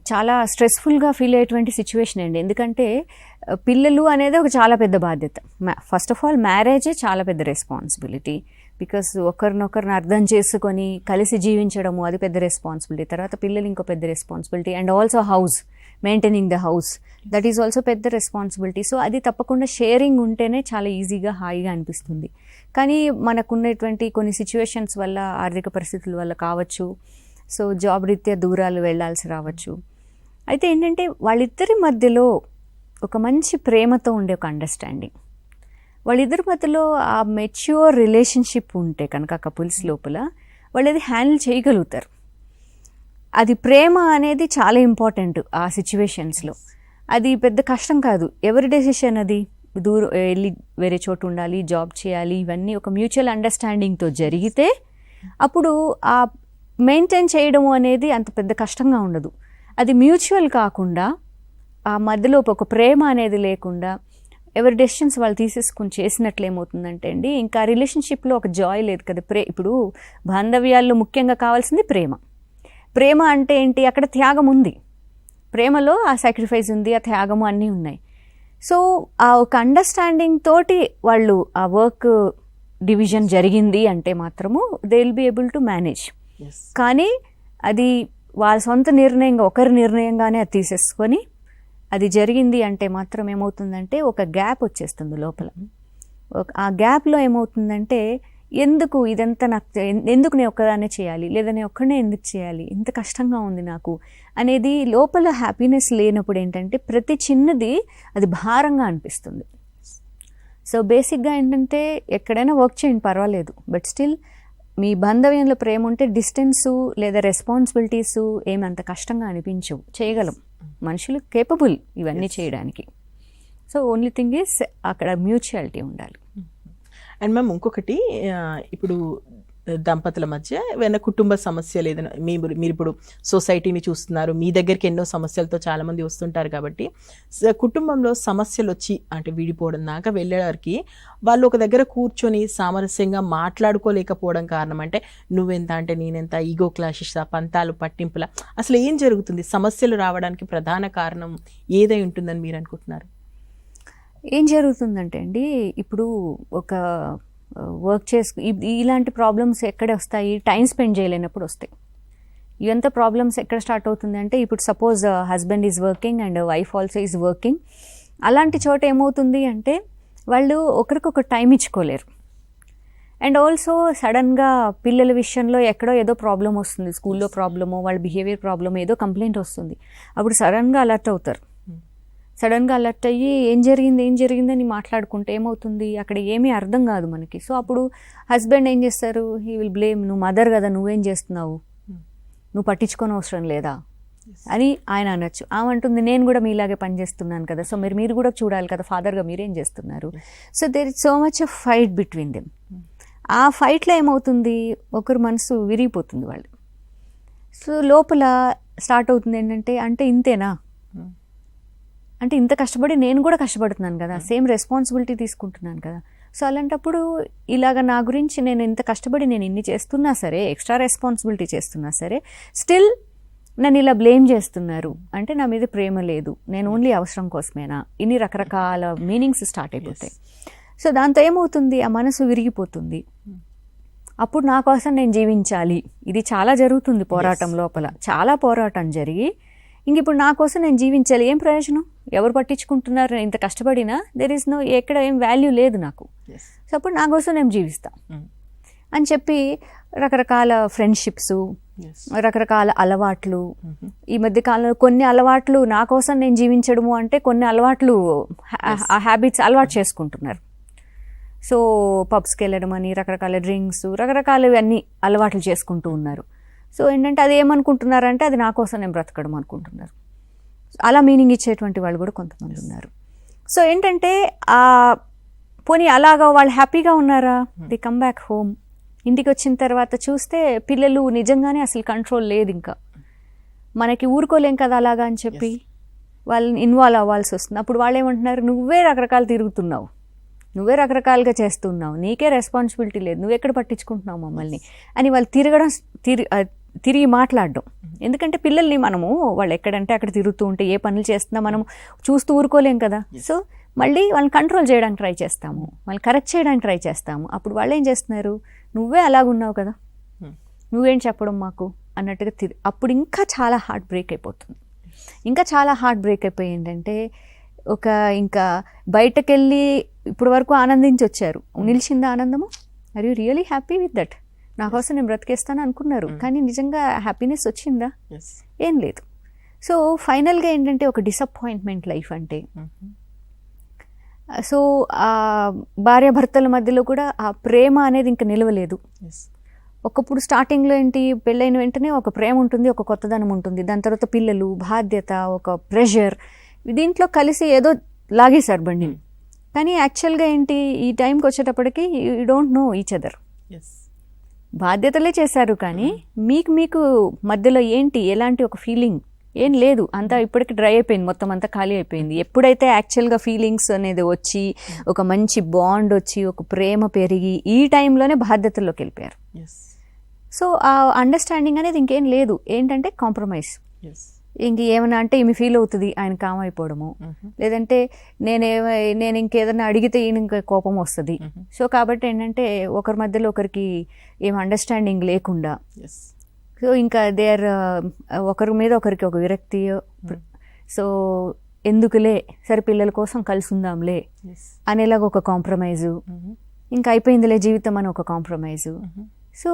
చాలా స్ట్రెస్ఫుల్గా ఫీల్ అయ్యేటువంటి సిచ్యువేషన్ అండి. ఎందుకంటే పిల్లలు అనేది ఒక చాలా పెద్ద బాధ్యత. ఫస్ట్ ఆఫ్ ఆల్ మ్యారేజే చాలా పెద్ద రెస్పాన్సిబిలిటీ. బికాస్ ఒకరినొకరిని అర్థం చేసుకొని కలిసి జీవించడము అది పెద్ద రెస్పాన్సిబిలిటీ. తర్వాత పిల్లలు ఇంకో పెద్ద responsibility. And also house, maintaining the house, that is also పెద్ద రెస్పాన్సిబిలిటీ. సో అది తప్పకుండా షేరింగ్ ఉంటేనే చాలా ఈజీగా, హాయిగా అనిపిస్తుంది. కానీ మనకున్నటువంటి కొన్ని సిచ్యువేషన్స్ వల్ల, ఆర్థిక పరిస్థితుల వల్ల కావచ్చు, సో జాబ్ రీత్యా దూరాలు వెళ్లాల్సి రావచ్చు. అయితే ఏంటంటే వాళ్ళిద్దరి మధ్యలో ఒక మంచి ప్రేమతో ఉండే ఒక అండర్స్టాండింగ్, వాళ్ళిద్దరి మధ్యలో ఆ మెచ్యూర్ రిలేషన్షిప్ ఉంటే కనుక కపుల్స్ లోపల వాళ్ళు అది హ్యాండిల్ చేయగలుగుతారు. అది ప్రేమ అనేది చాలా ఇంపార్టెంట్ ఆ సిచ్యువేషన్స్లో. అది పెద్ద కష్టం కాదు. ఎవరి డెసిషన్ అది? దూరం వెళ్ళి వేరే చోటు ఉండాలి, జాబ్ చేయాలి, ఇవన్నీ ఒక మ్యూచువల్ అండర్స్టాండింగ్తో జరిగితే అప్పుడు ఆ మెయింటైన్ చేయడము అనేది అంత పెద్ద కష్టంగా ఉండదు. అది మ్యూచువల్ కాకుండా ఆ మధ్యలో ఒక ప్రేమ అనేది లేకుండా ఎవరి డెసిషన్స్ వాళ్ళు తీసేసుకుని చేసినట్లు ఏమవుతుందంటే అండి, ఇంకా రిలేషన్షిప్లో ఒక జాయ్ లేదు కదా. ఇప్పుడు బాంధవ్యాల్లో ముఖ్యంగా కావాల్సింది ప్రేమ. ప్రేమ అంటే ఏంటి? అక్కడ త్యాగం ఉంది. ప్రేమలో ఆ సాక్రిఫైస్ ఉంది, ఆ త్యాగము అన్నీ ఉన్నాయి. సో ఆ ఒక అండర్స్టాండింగ్ తోటి వాళ్ళు ఆ వర్క్ డివిజన్ జరిగింది అంటే మాత్రము they will be able to manage. కానీ అది వాళ్ళ సొంత నిర్ణయంగా, ఒకరి నిర్ణయంగానే అది తీసేసుకొని అది జరిగింది అంటే మాత్రం ఏమవుతుందంటే ఒక గ్యాప్ వచ్చేస్తుంది లోపల. ఆ గ్యాప్లో ఏమవుతుందంటే ఎందుకు ఇదంతా నాకు, ఎందుకు నేను ఒక్కదాన్నే చేయాలి, లేదా నేను ఒక్కడనే ఎందుకు చేయాలి, ఇంత కష్టంగా ఉంది నాకు అనేది లోపల హ్యాపీనెస్ లేనప్పుడు ఏంటంటే ప్రతి చిన్నది అది భారంగా అనిపిస్తుంది. సో బేసిక్గా ఏంటంటే ఎక్కడైనా వర్క్ చేయండి పర్వాలేదు, బట్ స్టిల్ మీ బాంధవ్యంలో ప్రేమ ఉంటే డిస్టెన్సు లేదా రెస్పాన్సిబిలిటీసు ఏమంత కష్టంగా అనిపించవు, చేయగలం. మనుషులు కేపబుల్ ఇవన్నీ చేయడానికి. సో ఓన్లీ థింగ్ ఈజ్ అక్కడ మ్యూచువాలిటీ ఉండాలి. అండ్ మ్యామ్ ఇంకొకటి, ఇప్పుడు దంపతుల మధ్య ఏమైనా కుటుంబ సమస్యలు ఏదైనా మీరు ఇప్పుడు సొసైటీని చూస్తున్నారు, మీ దగ్గరికి ఎన్నో సమస్యలతో చాలామంది వస్తుంటారు కాబట్టి కుటుంబంలో సమస్యలు వచ్చి అంటే విడిపోవడం దాకా వెళ్ళేవారికి వాళ్ళు ఒక దగ్గర కూర్చొని సామరస్యంగా మాట్లాడుకోలేకపోవడం కారణం అంటే నువ్వెంత అంటే నేనెంత, ఈగో క్లాషెస్, పంతాలు పట్టింపుల, అసలు ఏం జరుగుతుంది? సమస్యలు రావడానికి ప్రధాన కారణం ఏదై ఉంటుందని మీరు అనుకుంటున్నారు? ఏం జరుగుతుందంటే అండి, ఇప్పుడు ఒక వర్క్ ఇలాంటి ప్రాబ్లమ్స్ ఎక్కడ వస్తాయి? టైం స్పెండ్ చేయలేనప్పుడు వస్తాయి. ఇవంతా ప్రాబ్లమ్స్ ఎక్కడ స్టార్ట్ అవుతుంది అంటే, ఇప్పుడు suppose husband is working and wife also is working. అలాంటి చోట ఏమవుతుంది అంటే వాళ్ళు ఒకరికొక టైం ఇచ్చుకోలేరు. అండ్ ఆల్సో సడన్గా పిల్లల విషయంలో ఎక్కడో ఏదో ప్రాబ్లం వస్తుంది, స్కూల్లో ప్రాబ్లమో, వాళ్ళ బిహేవియర్ ప్రాబ్లమో, ఏదో కంప్లైంట్ వస్తుంది. అప్పుడు సడన్గా అలర్ట్ అవుతారు. సడన్గా అలర్ట్ అయ్యి ఏం జరిగిందని మాట్లాడుకుంటే ఏమవుతుంది? అక్కడ ఏమీ అర్థం కాదు మనకి. సో అప్పుడు హస్బెండ్ ఏం చేస్తారు? హీ విల్ బ్లేమ్, నువ్వు మదర్ కదా, నువ్వేం చేస్తున్నావు, నువ్వు పట్టించుకొని అవసరం లేదా అని ఆయన అనొచ్చు. ఆమె అంటుంది, నేను కూడా మీలాగే పనిచేస్తున్నాను కదా, సో మీరు కూడా చూడాలి కదా, ఫాదర్గా మీరేం చేస్తున్నారు. So there is so much of fight between them. ఆ ఫైట్లో ఏమవుతుంది? ఒకరు మనసు విరిగిపోతుంది వాళ్ళు. సో లోపల స్టార్ట్ అవుతుంది ఏంటంటే, అంటే ఇంతేనా, అంటే ఇంత కష్టపడి నేను కూడా కష్టపడుతున్నాను కదా, సేమ్ రెస్పాన్సిబిలిటీ తీసుకుంటున్నాను కదా. సో అలాంటప్పుడు ఇలాగ నా గురించి నేను ఇంత కష్టపడి నేను ఇన్ని చేస్తున్నా సరే, ఎక్స్ట్రా రెస్పాన్సిబిలిటీ చేస్తున్నా సరే, స్టిల్ నన్ను ఇలా బ్లేమ్ చేస్తున్నారు అంటే నా మీద ప్రేమ లేదు, నేను ఓన్లీ అవసరం కోసమేనా, ఇన్ని రకరకాల మీనింగ్స్ స్టార్ట్ అయిపోతాయి. సో దాంతో ఏమవుతుంది? ఆ మనసు విరిగిపోతుంది. అప్పుడు నా కోసం నేను జీవించాలి, ఇది చాలా జరుగుతుంది పోరాటం లోపల, చాలా పోరాటం జరిగి ఇంక ఇప్పుడు నా కోసం నేను జీవించాలి, ఏం ప్రయోజనం, ఎవరు పట్టించుకుంటున్నారు, ఇంత కష్టపడినా దెర్ ఈస్ నో, ఎక్కడ ఏం వాల్యూ లేదు నాకు. సో అప్పుడు నా కోసం నేను జీవిస్తా అని చెప్పి రకరకాల ఫ్రెండ్షిప్స్, రకరకాల అలవాట్లు. ఈ మధ్య కాలంలో కొన్ని అలవాట్లు నా కోసం నేను జీవించడము అంటే కొన్ని అలవాట్లు ఆ హ్యాబిట్స్ అలవాటు చేసుకుంటున్నారు. సో పబ్స్కి వెళ్ళడం అని, రకరకాల డ్రింక్స్, రకరకాలవి అన్ని అలవాట్లు చేసుకుంటూ ఉన్నారు. సో ఏంటంటే అది ఏమనుకుంటున్నారంటే అది నా కోసం నేను బ్రతకడం అనుకుంటున్నారు. అలా మీనింగ్ ఇచ్చేటువంటి వాళ్ళు కూడా కొంతమంది ఉన్నారు. సో ఏంటంటే పోనీ అలాగా వాళ్ళు హ్యాపీగా ఉన్నారా? ది కమ్ బ్యాక్ హోమ్, ఇంటికి వచ్చిన తర్వాత చూస్తే పిల్లలు నిజంగానే అసలు కంట్రోల్ లేదు. ఇంకా మనకి ఊరుకోలేం కదా అలాగా అని చెప్పి వాళ్ళని ఇన్వాల్వ్ అవ్వాల్సి వస్తుంది. అప్పుడు వాళ్ళు ఏమంటున్నారు, నువ్వే రకరకాలు తిరుగుతున్నావు, నువ్వే రకరకాలుగా చేస్తున్నావు, నీకే రెస్పాన్సిబిలిటీ లేదు, నువ్వు ఎక్కడ పట్టించుకుంటున్నావు మమ్మల్ని అని వాళ్ళు తిరిగి మాట్లాడడం. ఎందుకంటే పిల్లల్ని మనము వాళ్ళు ఎక్కడంటే అక్కడ తిరుగుతూ ఉంటే ఏ పనులు చేస్తున్నా మనం చూస్తూ ఊరుకోలేం కదా. సో మళ్ళీ వాళ్ళని కంట్రోల్ చేయడానికి ట్రై చేస్తాము, వాళ్ళని కరెక్ట్ చేయడానికి ట్రై చేస్తాము. అప్పుడు వాళ్ళు ఏం చేస్తున్నారు, నువ్వే అలాగున్నావు కదా, నువ్వేం చెప్పడం మాకు అన్నట్టుగా అప్పుడు ఇంకా చాలా హార్ట్ బ్రేక్ అయిపోతుంది. ఇంకా చాలా హార్ట్ బ్రేక్ అయిపోయి ఏంటంటే ఇంకా బయటకెళ్ళి ఇప్పుడు వరకు ఆనందించి వచ్చారు, నిలిచిందా ఆనందము? Are you really happy with that? నా కోసం నేను బ్రతికేస్తాను అనుకున్నారు, కానీ నిజంగా హ్యాపీనెస్ వచ్చిందా? ఏం లేదు. సో ఫైనల్గా ఏంటంటే ఒక డిసప్పాయింట్మెంట్ లైఫ్ అంటే. సో ఆ భార్యాభర్తల మధ్యలో కూడా ఆ ప్రేమ అనేది ఇంకా నిలవలేదు. ఒకప్పుడు స్టార్టింగ్లో ఏంటి, పెళ్ళైన వెంటనే ఒక ప్రేమ ఉంటుంది, ఒక కొత్తదనం ఉంటుంది, దాని తర్వాత పిల్లలు, బాధ్యత, ఒక ప్రెషర్, దీంట్లో కలిసి ఏదో లాగేశారు బండిని. కానీ యాక్చువల్గా ఏంటి, ఈ టైంకి వచ్చేటప్పటికి you don't know each other. బాధ్యతలే చేశారు కానీ మీకు మధ్యలో ఏంటి, ఎలాంటి ఒక ఫీలింగ్ ఏం లేదు. అంతా ఇప్పటికి డ్రై అయిపోయింది, మొత్తం అంతా ఖాళీ అయిపోయింది. ఎప్పుడైతే యాక్చువల్గా ఫీలింగ్స్ అనేది వచ్చి ఒక మంచి బాండ్ వచ్చి ఒక ప్రేమ పెరిగి ఈ టైంలోనే బాధ్యతల్లోకి వెళ్ళిపోయారు. సో ఆ అండర్స్టాండింగ్ అనేది ఇంకేం లేదు. ఏంటంటే కాంప్రమైజ్. ఇంక ఏమన్నా అంటే ఈమె ఫీల్ అవుతుంది, ఆయన కామ్ అయిపోవడము, లేదంటే నేను ఇంకేదన్నా అడిగితే ఈయన ఇంకా కోపం వస్తుంది. సో కాబట్టి ఏంటంటే ఒకరి మధ్యలో ఒకరికి ఏం అండర్స్టాండింగ్ లేకుండా, సో ఇంకా ఒకరి మీద ఒకరికి ఒక విరక్తి. సో ఎందుకులే, సరే పిల్లల కోసం కలిసి ఉందాంలే అనేలాగా ఒక కాంప్రమైజు, ఇంకా అయిపోయిందిలే జీవితం అని ఒక కాంప్రమైజు. సో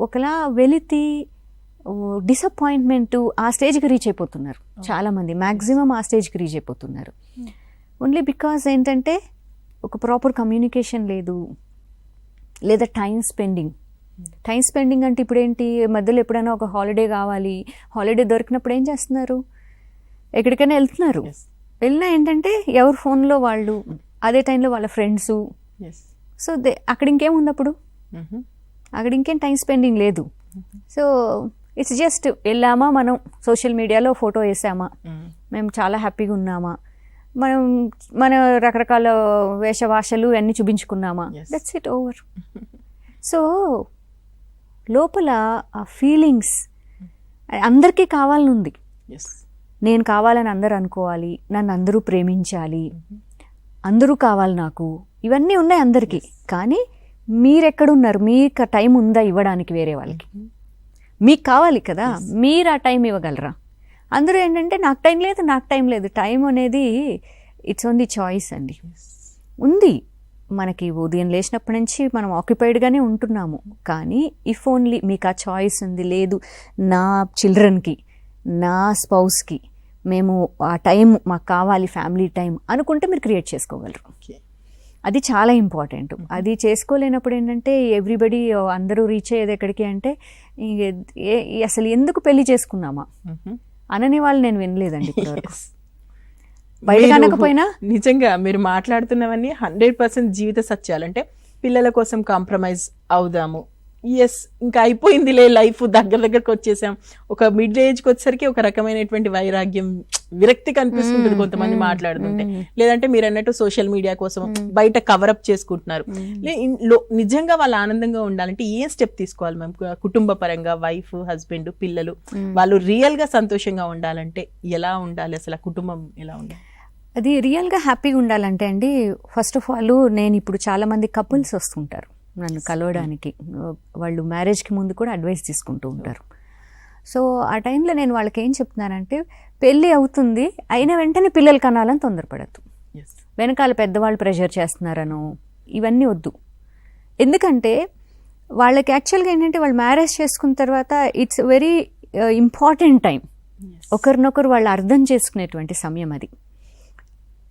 ఒకలా వెలితి డిసప్పాయింట్మెంట్ ఆ స్టేజ్కి రీచ్ అయిపోతున్నారు చాలామంది. మ్యాక్సిమం ఆ స్టేజ్కి రీచ్ అయిపోతున్నారు. ఓన్లీ బికాజ్ ఏంటంటే ఒక ప్రాపర్ కమ్యూనికేషన్ లేదు, లేదా టైం స్పెండింగ్ అంటే ఇప్పుడు ఏంటి, మధ్యలో ఎప్పుడైనా ఒక హాలిడే కావాలి, హాలిడే దొరికినప్పుడు ఏం చేస్తున్నారు, ఎక్కడికైనా వెళ్తున్నారు. వెళ్ళినా ఏంటంటే ఎవరి ఫోన్లో వాళ్ళు, అదే టైంలో వాళ్ళ ఫ్రెండ్స్. సో అక్కడ ఇంకేముంది, అక్కడ ఇంకేం టైం స్పెండింగ్ లేదు. సో ఇట్స్ జస్ట్ వెళ్ళామా, మనం సోషల్ మీడియాలో ఫోటో వేసామా, మేము చాలా హ్యాపీగా ఉన్నామా, మన రకరకాల వేషభాషలు అన్నీ చూపించుకున్నామా, దట్స్ ఇట్, ఓవర్. సో లోపల ఆ ఫీలింగ్స్ అందరికీ కావాలని ఉంది. నేను కావాలని అందరూ అనుకోవాలి, నన్ను అందరూ ప్రేమించాలి, అందరూ కావాలి నాకు, ఇవన్నీ ఉన్నాయి అందరికీ. కానీ మీరెక్కడున్నారు, మీకు టైం ఉందా ఇవ్వడానికి వేరే వాళ్ళకి? మీకు కావాలి కదా, మీరు ఆ టైం ఇవ్వగలరా? అందరూ ఏంటంటే నాకు టైం లేదు. టైం అనేది ఇట్స్ ఓన్లీ చాయిస్ అండి. ఉంది మనకి, ఉదయం లేచినప్పటి నుంచి మనం ఆక్యుపైడ్గానే ఉంటున్నాము. కానీ ఇఫ్ ఓన్లీ మీకు ఆ చాయిస్ ఉంది, లేదు నా చిల్డ్రన్కి, నా స్పౌస్కి మేము ఆ టైం మాకు కావాలి, ఫ్యామిలీ టైం అనుకుంటే మీరు క్రియేట్ చేసుకోగలరు. అది చాలా ఇంపార్టెంట్. అది చేసుకోలేనప్పుడు ఏంటంటే ఎవ్రీబడి, అందరూ రీచ్ అయ్యేది ఎక్కడికి అంటే, అసలు ఎందుకు పెళ్లి చేసుకున్నామా అనని వాళ్ళు నేను వినలేదండి ఇప్పటివరకు. బయట కనకపోయినా నిజంగా మీరు మాట్లాడుతున్నవన్నీ 100% జీవిత సత్యాలు. అంటే పిల్లల కోసం కాంప్రమైజ్ అవుదాము, ఎస్ ఇంకా అయిపోయిందిలే లైఫ్, దగ్గరకు వచ్చేసాం. ఒక మిడ్ ఏజ్కి వచ్చేసరికి ఒక రకమైనటువంటి వైరాగ్యం, విరక్తి కనిపిస్తుంటుంది కొంతమంది మాట్లాడుతుంటే. లేదంటే మీరు అన్నట్టు సోషల్ మీడియా కోసం బయట కవరప్ చేసుకుంటున్నారు. నిజంగా వాళ్ళు ఆనందంగా ఉండాలంటే ఏం స్టెప్ తీసుకోవాలి మేము, కుటుంబ పరంగా వైఫ్, హస్బెండ్, పిల్లలు వాళ్ళు రియల్ గా సంతోషంగా ఉండాలంటే ఎలా ఉండాలి, అసలు కుటుంబం ఎలా ఉండాలి? అది రియల్గా హ్యాపీగా ఉండాలంటే అండి, ఫస్ట్ ఆఫ్ ఆల్ నేను ఇప్పుడు చాలా మంది కపుల్స్ వస్తుంటారు నన్ను కలవడానికి. వాళ్ళు మ్యారేజ్కి ముందు కూడా అడ్వైస్ తీసుకుంటూ ఉంటారు. సో ఆ టైంలో నేను వాళ్ళకి ఏం చెప్తున్నానంటే, పెళ్ళి అవుతుంది అయిన వెంటనే పిల్లలు కనాలని తొందరపడద్దు. వెనకాల పెద్దవాళ్ళు ప్రెషర్ చేస్తున్నారనో ఇవన్నీ వద్దు. ఎందుకంటే వాళ్ళకి యాక్చువల్గా ఏంటంటే వాళ్ళు మ్యారేజ్ చేసుకున్న తర్వాత ఇట్స్ వెరీ ఇంపార్టెంట్ టైం. ఒకరినొకరు వాళ్ళు అర్థం చేసుకునేటువంటి సమయం అది.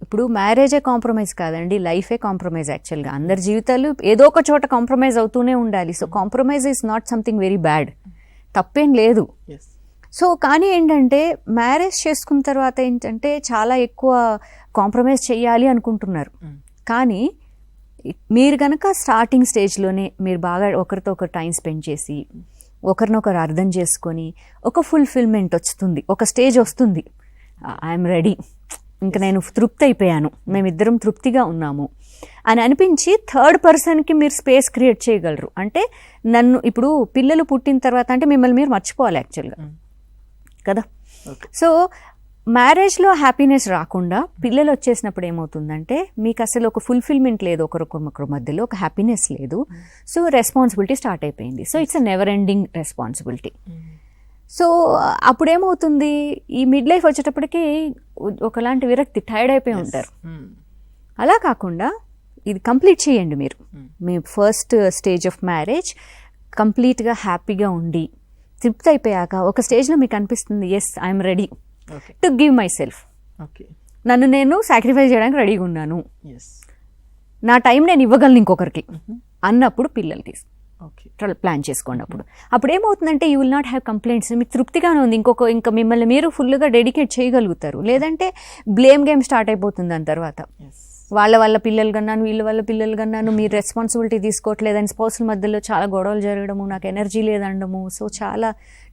ఇప్పుడు మ్యారేజే కాంప్రమైజ్ కాదండి, లైఫే కాంప్రమైజ్. యాక్చువల్గా అందరి జీవితాలు ఏదో ఒక చోట కాంప్రమైజ్ అవుతూనే ఉండాలి. So compromise is not something very bad, తప్పేం లేదు. సో కానీ ఏంటంటే మ్యారేజ్ చేసుకున్న తర్వాత ఏంటంటే చాలా ఎక్కువ కాంప్రమైజ్ చేయాలి అనుకుంటున్నారు. కానీ మీరు కనుక స్టార్టింగ్ స్టేజ్లోనే మీరు బాగా ఒకరితో ఒకరు టైం స్పెండ్ చేసి ఒకరినొకరు అర్థం చేసుకొని ఒక ఫుల్ఫిల్మెంట్ వస్తుంది, ఒక స్టేజ్ వస్తుంది, ఐఎమ్ రెడీ, ఇంకా నేను తృప్తి అయిపోయాను, మేమిద్దరం తృప్తిగా ఉన్నాము అని అనిపించి థర్డ్ పర్సన్కి మీరు స్పేస్ క్రియేట్ చేయగలరు. అంటే నన్ను ఇప్పుడు పిల్లలు పుట్టిన తర్వాత అంటే మిమ్మల్ని మీరు మర్చిపోవాలి యాక్చువల్గా కదా. సో మ్యారేజ్లో హ్యాపీనెస్ రాకుండా పిల్లలు వచ్చేసినప్పుడు ఏమవుతుందంటే మీకు అసలు ఒక ఫుల్ఫిల్మెంట్ లేదు, ఒకరికొకరి మధ్యలో ఒక హ్యాపీనెస్ లేదు. సో రెస్పాన్సిబిలిటీ స్టార్ట్ అయిపోయింది. So it's a never ending responsibility. So అప్పుడేమవుతుంది, ఈ మిడ్ లైఫ్ వచ్చేటప్పటికి ఒకలాంటి విరక్తి, టైర్డ్ అయిపోయి ఉంటారు. అలా కాకుండా ఇది కంప్లీట్ చేయండి మీరు. మీ ఫస్ట్ స్టేజ్ ఆఫ్ మ్యారేజ్ కంప్లీట్గా హ్యాపీగా ఉండి తృప్తి అయిపోయాక ఒక స్టేజ్లో మీకు అనిపిస్తుంది, yes I'm ready to give my self, నన్ను నేను సాక్రిఫైస్ చేయడానికి రెడీగా ఉన్నాను, నా టైం నేను ఇవ్వగలను ఇంకొకరికి అన్నప్పుడు పిల్లలు ప్లాన్ చేసుకోండి. అప్పుడు ఏమవుతుందంటే you will not have complaints. మీకు తృప్తిగానే ఉంది, ఇంకా మిమ్మల్ని మీరు ఫుల్గా డెడికేట్ చేయగలుగుతారు. లేదంటే బ్లేమ్ గేమ్ స్టార్ట్ అయిపోతుంది. దాని తర్వాత వాళ్ళ పిల్లలు కన్నాను, వీళ్ళ పిల్లలు కన్నాను, మీరు రెస్పాన్సిబిలిటీ తీసుకోవట్లేదని స్పౌస్ల మధ్యలో చాలా గొడవలు జరగడము, నాకు ఎనర్జీ లేదనడము. సో చాలా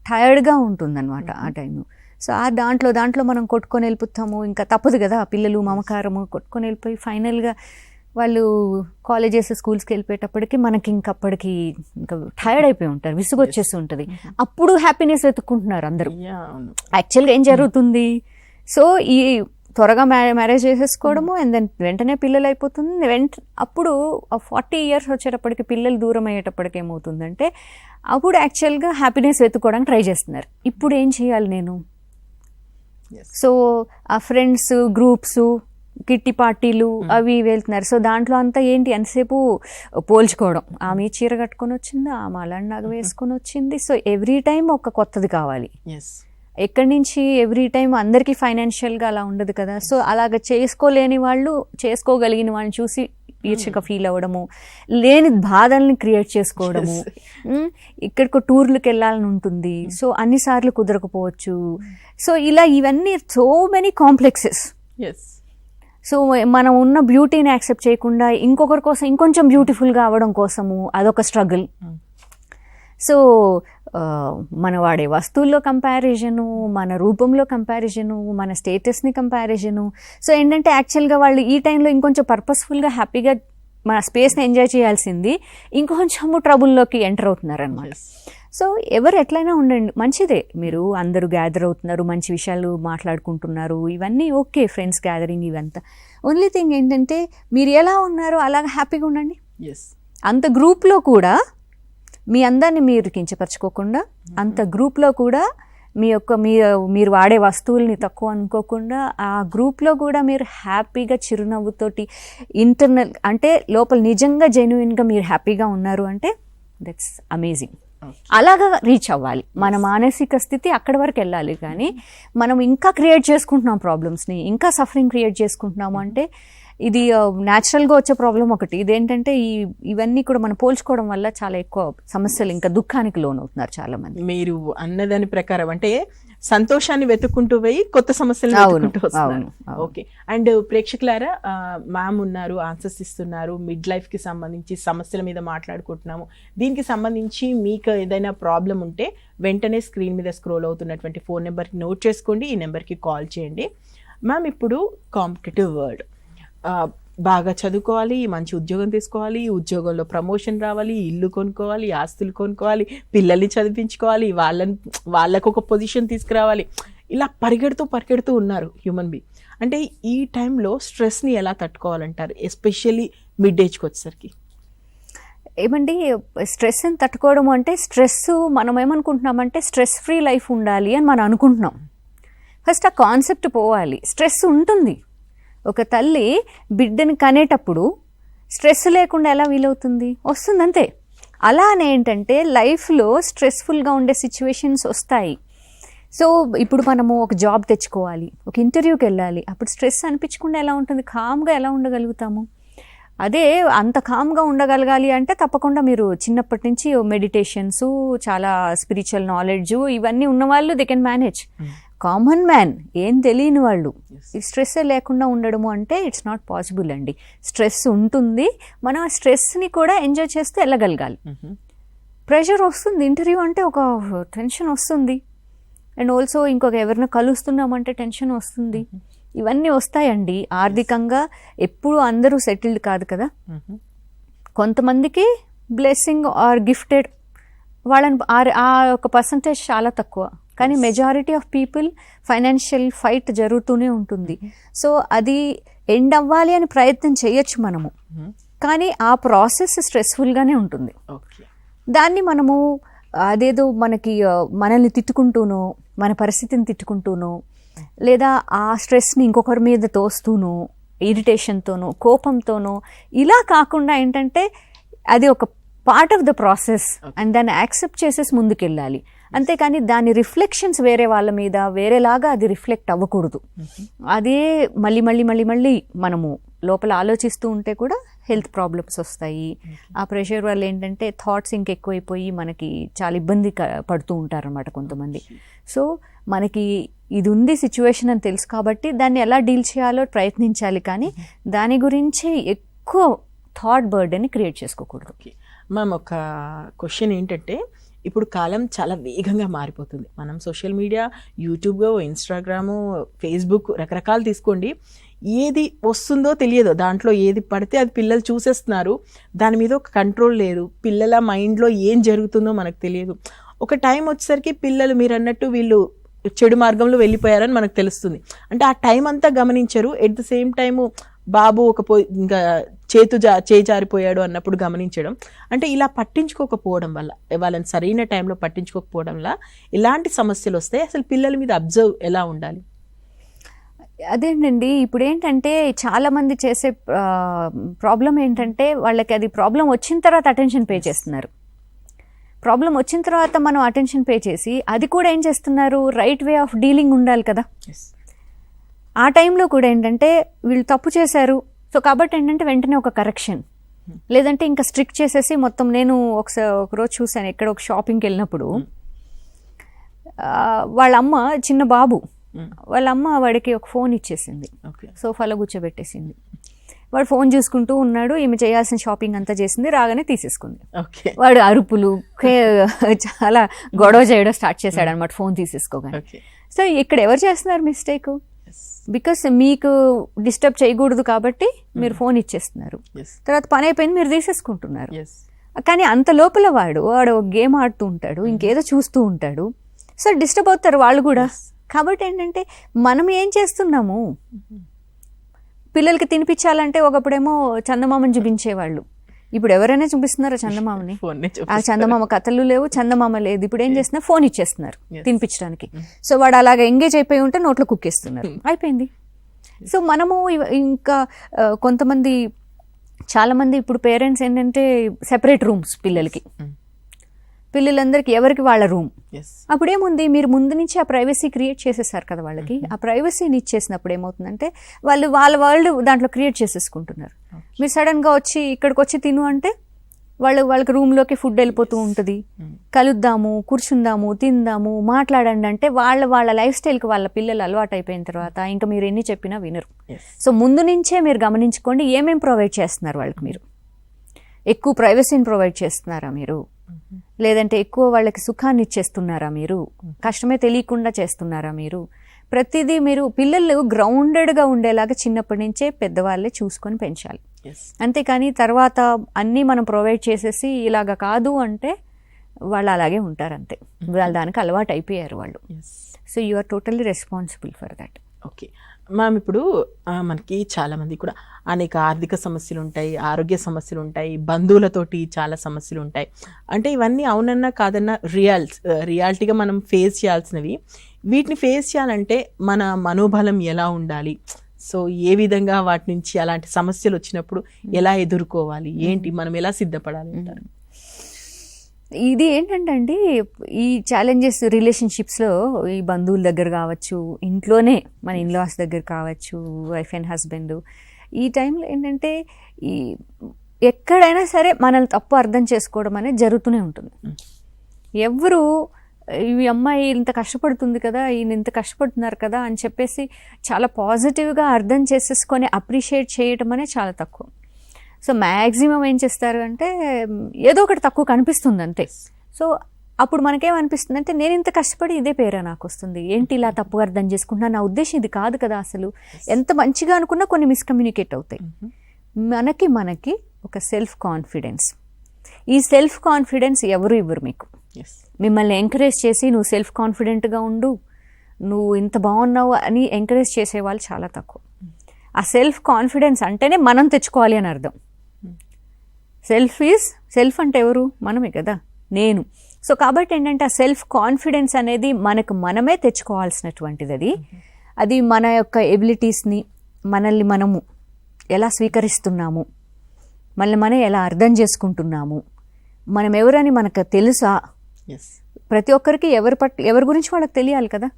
టైర్డ్గా ఉంటుందన్నమాట ఆ టైము. సో ఆ దాంట్లో మనం కొట్టుకొని వెళ్ళిపోతాము. ఇంకా తప్పదు కదా, పిల్లలు మమకారము కొట్టుకొని వెళ్ళిపోయి ఫైనల్గా వాళ్ళు కాలేజెస్ స్కూల్స్కి వెళ్ళిపోయేటప్పటికి మనకి ఇంకప్పటికి ఇంకా టైర్డ్ అయిపోయి ఉంటారు, విసుగు వచ్చేసి ఉంటుంది. అప్పుడు హ్యాపీనెస్ వెతుక్కుంటున్నారు అందరూ. యాక్చువల్గా ఏం జరుగుతుంది, సో ఈ త్వరగా మ్యారేజ్ చేసేసుకోవడము అండ్ దెన్ వెంటనే పిల్లలు అయిపోతుంది. అప్పుడు 40 years వచ్చేటప్పటికి పిల్లలు దూరం అయ్యేటప్పటికి ఏమవుతుందంటే అప్పుడు యాక్చువల్గా హ్యాపీనెస్ వెతుక్కోవడానికి ట్రై చేస్తున్నారు. ఇప్పుడు ఏం చేయాలి నేను? సో ఆ ఫ్రెండ్స్ గ్రూప్స్, కిట్టి పార్టీలు అవి వెళ్తున్నారు. సో దాంట్లో అంతా ఏంటి, ఎంతసేపు పోల్చుకోవడం. ఆమె చీర కట్టుకొని వచ్చింది, ఆమె అలాంటి నగ వేసుకొని వచ్చింది. సో ఎవ్రీ టైం ఒక కొత్తది కావాలి. ఎక్కడి నుంచి ఎవ్రీ టైం అందరికీ ఫైనాన్షియల్గా అలా ఉండదు కదా. సో అలాగ చేసుకోలేని వాళ్ళు చేసుకోగలిగిన వాళ్ళని చూసి ఈర్ష్యగా ఫీల్ అవ్వడము, లేని బాధల్ని క్రియేట్ చేసుకోవడము. ఇక్కడికి టూర్లకు వెళ్ళాలని ఉంటుంది, సో అన్నిసార్లు కుదరకపోవచ్చు. సో ఇలా ఇవన్నీ సో మెనీ కాంప్లెక్సెస్. సో మనం ఉన్న బ్యూటీని యాక్సెప్ట్ చేయకుండా ఇంకొకరి కోసం ఇంకొంచెం బ్యూటిఫుల్గా అవ్వడం కోసము అదొక స్ట్రగుల్. సో మన వాడే వస్తువుల్లో కంపారిజను, మన రూపంలో కంపారిజను, మన స్టేటస్ని కంపారిజను. సో ఏంటంటే యాక్చువల్గా వాళ్ళు ఈ టైంలో ఇంకొంచెం పర్పస్ఫుల్గా హ్యాపీగా మన స్పేస్ని ఎంజాయ్ చేయాల్సింది ఇంకొంచెము ట్రబుల్లోకి ఎంటర్ అవుతున్నారు అనమాట. సో ఎవరు ఎట్లయినా ఉండండి, మంచిదే. మీరు అందరూ గ్యాదర్ అవుతున్నారు, మంచి విషయాలు మాట్లాడుకుంటున్నారు, ఇవన్నీ ఓకే, ఫ్రెండ్స్ గ్యాదరింగ్ ఇవంతా. ఓన్లీ థింగ్ ఏంటంటే మీరు ఎలా ఉన్నారో అలాగ హ్యాపీగా ఉండండి. అంత గ్రూప్లో కూడా మీ అందరినీ మీరు కించపరచుకోకుండా, అంత గ్రూప్లో కూడా మీరు వాడే వస్తువుల్ని తక్కువ అనుకోకుండా, ఆ గ్రూప్లో కూడా మీరు హ్యాపీగా చిరునవ్వుతోటి ఇంటర్నల్ అంటే లోపల నిజంగా జెన్యున్గా మీరు హ్యాపీగా ఉన్నారు అంటే దట్స్ అమేజింగ్. అలాగా రీచ్ అవ్వాలి. మన మానసిక స్థితి అక్కడి వరకు వెళ్ళాలి. కానీ మనం ఇంకా క్రియేట్ చేసుకుంటున్నాం ప్రాబ్లమ్స్ని, ఇంకా సఫరింగ్ క్రియేట్ చేసుకుంటున్నాము అంటే ఇది న్యాచురల్గా వచ్చే ప్రాబ్లం ఒకటి. ఇదేంటంటే ఇవన్నీ కూడా మనం పోల్చుకోవడం వల్ల చాలా ఎక్కువ సమస్యలు, ఇంకా దుఃఖానికి లోనవుతున్నారు చాలా మంది. మీరు అన్నదాని ప్రకారం అంటే సంతోషాన్ని వెతుక్కుంటూ పోయి కొత్త సమస్యలు వెతుక్కుంటూ వస్తున్నారు. ఓకే. అండ్ ప్రేక్షకులారా, మ్యామ్ ఉన్నారు, ఆన్సర్స్ ఇస్తున్నారు. మిడ్ లైఫ్కి సంబంధించి సమస్యల మీద మాట్లాడుకుంటున్నాము. దీనికి సంబంధించి మీకు ఏదైనా ప్రాబ్లం ఉంటే వెంటనే స్క్రీన్ మీద స్క్రోల్ అవుతున్నటువంటి ఫోన్ నెంబర్కి నోట్ చేసుకోండి, ఈ నెంబర్కి కాల్ చేయండి. మ్యామ్, ఇప్పుడు కాంపిటేటివ్ వరల్డ్, బాగా చదువుకోవాలి, మంచి ఉద్యోగం తీసుకోవాలి, ఉద్యోగంలో ప్రమోషన్ రావాలి, ఇల్లు కొనుక్కోవాలి, ఆస్తులు కొనుక్కోవాలి, పిల్లల్ని చదివించుకోవాలి, వాళ్ళకు ఒక పొజిషన్ తీసుకురావాలి, ఇలా పరిగెడుతూ ఉన్నారు హ్యూమన్ బీయింగ్. అంటే ఈ టైంలో స్ట్రెస్ని ఎలా తట్టుకోవాలంటారు, ఎస్పెషల్లీ మిడ్ ఏజ్కి వచ్చేసరికి? ఏమండి, స్ట్రెస్ని తట్టుకోవడం అంటే స్ట్రెస్ మనం ఏమనుకుంటున్నామంటే స్ట్రెస్ ఫ్రీ లైఫ్ ఉండాలి అని మనం అనుకుంటున్నాం. ఫస్ట్ ఆ కాన్సెప్ట్ పోవాలి. స్ట్రెస్ ఉంటుంది. ఒక తల్లి బిడ్డని కనేటప్పుడు స్ట్రెస్ లేకుండా ఎలా వీలవుతుంది? వస్తుంది అంతే. అలానే ఏంటంటే లైఫ్లో స్ట్రెస్ఫుల్గా ఉండే సిచ్యువేషన్స్ వస్తాయి. సో ఇప్పుడు మనము ఒక జాబ్ తెచ్చుకోవాలి, ఒక ఇంటర్వ్యూకి వెళ్ళాలి, అప్పుడు స్ట్రెస్ అనిపించకుండా ఎలా ఉంటుంది, కామ్గా ఎలా ఉండగలుగుతాము? అదే అంత కామ్గా ఉండగలగాలి అంటే తప్పకుండా మీరు చిన్నప్పటి నుంచి మెడిటేషన్స్, చాలా స్పిరిచువల్ నాలెడ్జ్ ఇవన్నీ ఉన్నవాళ్ళు they can manage. Common man, ఏం తెలియని వాళ్ళు స్ట్రెస్ లేకుండా ఉండడము అంటే ఇట్స్ నాట్ పాసిబుల్ అండి. స్ట్రెస్ ఉంటుంది, మనం ఆ స్ట్రెస్ని కూడా ఎంజాయ్ చేస్తూ వెళ్ళగలగాలి. ప్రెషర్ వస్తుంది, ఇంటర్వ్యూ అంటే ఒక టెన్షన్ వస్తుంది, అండ్ ఆల్సో ఇంకొక ఎవరిని కలుస్తున్నామంటే టెన్షన్ వస్తుంది. ఇవన్నీ వస్తాయండి. ఆర్థికంగా ఎప్పుడు అందరూ సెటిల్డ్ కాదు కదా. కొంతమందికి బ్లెస్సింగ్ ఆర్ గిఫ్టెడ్, వాళ్ళని ఆ ఒక పర్సంటేజ్ చాలా తక్కువ. కానీ majority of people financial fight జరుగుతూనే ఉంటుంది. సో అది ఎండ్ అవ్వాలి అని ప్రయత్నం చేయొచ్చు మనము, కానీ ఆ ప్రాసెస్ స్ట్రెస్ఫుల్గానే ఉంటుంది. దాన్ని మనము అదేదో మనల్ని తిట్టుకుంటూనో, మన పరిస్థితిని తిట్టుకుంటూనో, లేదా ఆ స్ట్రెస్ని ఇంకొకరి మీద తోస్తూనో, ఇరిటేషన్తోనో, కోపంతోనో, ఇలా కాకుండా ఏంటంటే అది ఒక part of the process and దాన్ని యాక్సెప్ట్ చేసేసి ముందుకెళ్ళాలి. అంతేకాని దాని రిఫ్లెక్షన్స్ వేరే వాళ్ళ మీద వేరేలాగా అది రిఫ్లెక్ట్ అవ్వకూడదు. అదే మళ్ళీ మళ్ళీ మళ్ళీ మళ్ళీ మనము లోపల ఆలోచిస్తూ ఉంటే కూడా హెల్త్ ప్రాబ్లమ్స్ వస్తాయి. ఆ ప్రెషర్ వల్ల ఏంటంటే థాట్స్ ఇంకెక్కువైపోయి మనకి చాలా ఇబ్బంది పడుతూ ఉంటారన్నమాట కొంతమంది. సో మనకి ఇది ఉంది సిచ్యువేషన్ అని తెలుసు కాబట్టి దాన్ని ఎలా డీల్ చేయాలో ప్రయత్నించాలి, కానీ దాని గురించి ఎక్కువ థాట్ బర్డెన్ని క్రియేట్ చేసుకోకూడదు. మ్యామ్, ఒక క్వశ్చన్ ఏంటంటే, ఇప్పుడు కాలం చాలా వేగంగా మారిపోతుంది. మనం social media, YouTube, Instagram, Facebook రకరకాలు తీసుకోండి, ఏది వస్తుందో తెలియదు. దాంట్లో ఏది పడితే అది పిల్లలు చూసేస్తున్నారు. దాని మీద ఒక కంట్రోల్ లేదు. పిల్లల మైండ్లో ఏం జరుగుతుందో మనకు తెలియదు. ఒక టైం వచ్చేసరికి పిల్లలు మీరు అన్నట్టు వీళ్ళు చెడు మార్గంలో వెళ్ళిపోయారని మనకు తెలుస్తుంది. అంటే ఆ టైం అంతా గమనించరు. ఎట్ ద సేమ్ టైము బాబు ఇంకా చేజారిపోయాడు అన్నప్పుడు గమనించడం. అంటే ఇలా పట్టించుకోకపోవడం వల్ల, వాళ్ళని సరైన టైంలో పట్టించుకోకపోవడం వల్ల ఇలాంటి సమస్యలు వస్తాయి. అసలు పిల్లల మీద అబ్జర్వ్ ఎలా ఉండాలి? అదేంటండి, ఇప్పుడు ఏంటంటే చాలామంది చేసే ప్రాబ్లం ఏంటంటే, వాళ్ళకి అది ప్రాబ్లం వచ్చిన తర్వాత అటెన్షన్ పే చేస్తున్నారు. ప్రాబ్లం వచ్చిన తర్వాత మనం అటెన్షన్ పే చేసి అది కూడా ఏం చేస్తున్నారు, రైట్ వే ఆఫ్ డీలింగ్ ఉండాలి కదా. ఆ టైంలో కూడా ఏంటంటే వీళ్ళు తప్పు చేశారు, సో కాబట్టి ఏంటంటే వెంటనే ఒక కరెక్షన్, లేదంటే ఇంకా స్ట్రిక్ట్ చేసేసి మొత్తం. నేను ఒకరోజు చూశాను, ఎక్కడ ఒక షాపింగ్కి వెళ్ళినప్పుడు వాళ్ళ అమ్మ, చిన్న బాబు, వాళ్ళ అమ్మ వాడికి ఒక ఫోన్ ఇచ్చేసింది, సోఫాలో కూర్చోబెట్టేసింది. వాడు ఫోన్ చూసుకుంటూ ఉన్నాడు, ఈమె చేయాల్సిన షాపింగ్ అంతా చేసింది, రాగానే తీసేసుకుంది. వాడు అరుపులు, చాలా గొడవ చేయడం స్టార్ట్ చేశాడు అనమాట ఫోన్ తీసేసుకోగానే. సో ఇక్కడ ఎవరు చేస్తున్నారు మిస్టేక్? బికాస్ మీకు డిస్టర్బ్ చేయకూడదు కాబట్టి మీరు ఫోన్ ఇచ్చేస్తున్నారు, తర్వాత పని అయిపోయింది మీరు తీసేసుకుంటున్నారు. కానీ అంత లోపల వాడు గేమ్ ఆడుతూ ఉంటాడు, ఇంకేదో చూస్తూ ఉంటాడు, సో డిస్టర్బ్ అవుతారు వాళ్ళు కూడా. కాబట్టి ఏంటంటే మనం ఏం చేస్తున్నాము, పిల్లలకి తినిపించాలంటే ఒకప్పుడేమో చందమామని చూపించేవాళ్ళు, ఇప్పుడు ఎవరైనా చూపిస్తున్నారా చందమామని? ఆ చందమామ కథలు లేవు, చందమామ లేదు. ఇప్పుడు ఏం చేస్తున్నారు, ఫోన్ ఇచ్చేస్తున్నారు తినిపించడానికి. సో వాడు అలాగా ఎంగేజ్ అయిపోయి ఉంటే నోట్లో కుక్కేస్తున్నారు, అయిపోయింది. సో మనము ఇంకా కొంతమంది, చాలామంది ఇప్పుడు పేరెంట్స్ ఏంటంటే సెపరేట్ రూమ్స్ పిల్లలందరికీ ఎవరికి వాళ్ళ రూమ్. అప్పుడేముంది, మీరు ముందు నుంచి ఆ ప్రైవసీ క్రియేట్ చేసేసారు కదా వాళ్ళకి. ఆ ప్రైవసీని ఇచ్చేసినప్పుడు ఏమవుతుందంటే వాళ్ళు వాళ్ళ వరల్డ్ దాంట్లో క్రియేట్ చేసేసుకుంటున్నారు. మీరు సడన్గా వచ్చి ఇక్కడికి వచ్చి తిను అంటే వాళ్ళకి రూమ్లోకి ఫుడ్ వెళ్ళిపోతూ ఉంటుంది. కలుద్దాము, కూర్చుందాము, తిందాము, మాట్లాడండి అంటే వాళ్ళ లైఫ్ స్టైల్కి వాళ్ళ పిల్లలు అలవాటు అయిపోయిన తర్వాత ఇంకా మీరు ఎన్ని చెప్పినా వినరు. సో ముందు నుంచే మీరు గమనించుకోండి, ఏమేమి ప్రొవైడ్ చేస్తున్నారు వాళ్ళకి. మీరు ఎక్కువ ప్రైవసీని ప్రొవైడ్ చేస్తున్నారా మీరు, లేదంటే ఎక్కువ వాళ్ళకి సుఖాన్ని ఇచ్చేస్తున్నారా మీరు, కష్టమే తెలియకుండా చేస్తున్నారా మీరు? ప్రతిదీ మీరు పిల్లలు గ్రౌండెడ్గా ఉండేలాగా చిన్నప్పటి నుంచే పెద్దవాళ్ళే చూసుకొని పెంచాలి. అంతేకాని తర్వాత అన్నీ మనం ప్రొవైడ్ చేసేసి ఇలాగ కాదు అంటే వాళ్ళు అలాగే ఉంటారు, అంతే. వాళ్ళు దానికి అలవాటు అయిపోయారు వాళ్ళు. So you are totally responsible for that. Okay ma'am, ఇప్పుడు మనకి చాలామంది కూడా అనేక ఆర్థిక సమస్యలు ఉంటాయి, ఆరోగ్య సమస్యలు ఉంటాయి, బంధువులతోటి చాలా సమస్యలు ఉంటాయి. అంటే ఇవన్నీ అవునన్నా కాదన్నా రియాలిటీగా మనం ఫేస్ చేయాల్సినవి. వీటిని ఫేస్ చేయాలంటే మన మనోబలం ఎలా ఉండాలి? సో ఏ విధంగా వాటి నుంచి అలాంటి సమస్యలు వచ్చినప్పుడు ఎలా ఎదుర్కోవాలి, ఏంటి, మనం ఎలా సిద్ధపడాలి అంటారు? ఇది ఏంటంటే అండి, ఈ ఛాలెంజెస్ రిలేషన్షిప్స్లో ఈ బంధువుల దగ్గర కావచ్చు, ఇంట్లోనే మన ఇన్లాస్ దగ్గర కావచ్చు, వైఫ్ అండ్ హస్బెండ్, ఈ టైంలో ఏంటంటే ఈ ఎక్కడైనా సరే మనల్ని తప్పు అర్థం చేసుకోవడం అనేది జరుగుతూనే ఉంటుంది. ఎవరు ఈ అమ్మాయి ఇంత కష్టపడుతుంది కదా, ఈయన ఇంత కష్టపడుతున్నారు కదా అని చెప్పేసి చాలా పాజిటివ్గా అర్థం చేసేసుకొని అప్రిషియేట్ చేయటం అనేది చాలా తక్కువ. సో మ్యాక్సిమం ఏం చేస్తారు అంటే ఏదో ఒకటి తక్కువ కనిపిస్తుంది అంతే. సో అప్పుడు మనకేమనిపిస్తుంది అంటే నేను ఇంత కష్టపడి ఇదే పేరా నాకు వస్తుంది, ఏంటి ఇలా తప్పుగా అర్థం చేసుకుంటున్నా, నా ఉద్దేశం ఇది కాదు కదా, అసలు ఎంత మంచిగా అనుకున్నా కొన్ని మిస్కమ్యూనికేట్ అవుతాయి. మనకి ఒక సెల్ఫ్ కాన్ఫిడెన్స్, ఈ సెల్ఫ్ కాన్ఫిడెన్స్ ఎవరు ఇవ్వరు మీకు. మిమ్మల్ని ఎంకరేజ్ చేసి నువ్వు సెల్ఫ్ కాన్ఫిడెంట్గా ఉండు, నువ్వు ఇంత బాగున్నావు అని ఎంకరేజ్ చేసేవాళ్ళు చాలా తక్కువ. ఆ సెల్ఫ్ కాన్ఫిడెన్స్ అంటేనే మనం తెచ్చుకోవాలి అని అర్థం. సెల్ఫ్ అంటే ఎవరు? మనమే కదా, నేను. సో కాబట్టి ఏంటంటే ఆ సెల్ఫ్ కాన్ఫిడెన్స్ అనేది మనకు మనమే తెచ్చుకోవాల్సినటువంటిది. అది మన యొక్క ఎబిలిటీస్ని, మనల్ని మనము ఎలా స్వీకరిస్తున్నాము, మనల్ని మనం ఎలా అర్థం చేసుకుంటున్నాము, మనం ఎవరని మనకు తెలుసా. ప్రతి ఒక్కరికి ఎవరి గురించి వాళ్ళకి తెలియాలి కదా.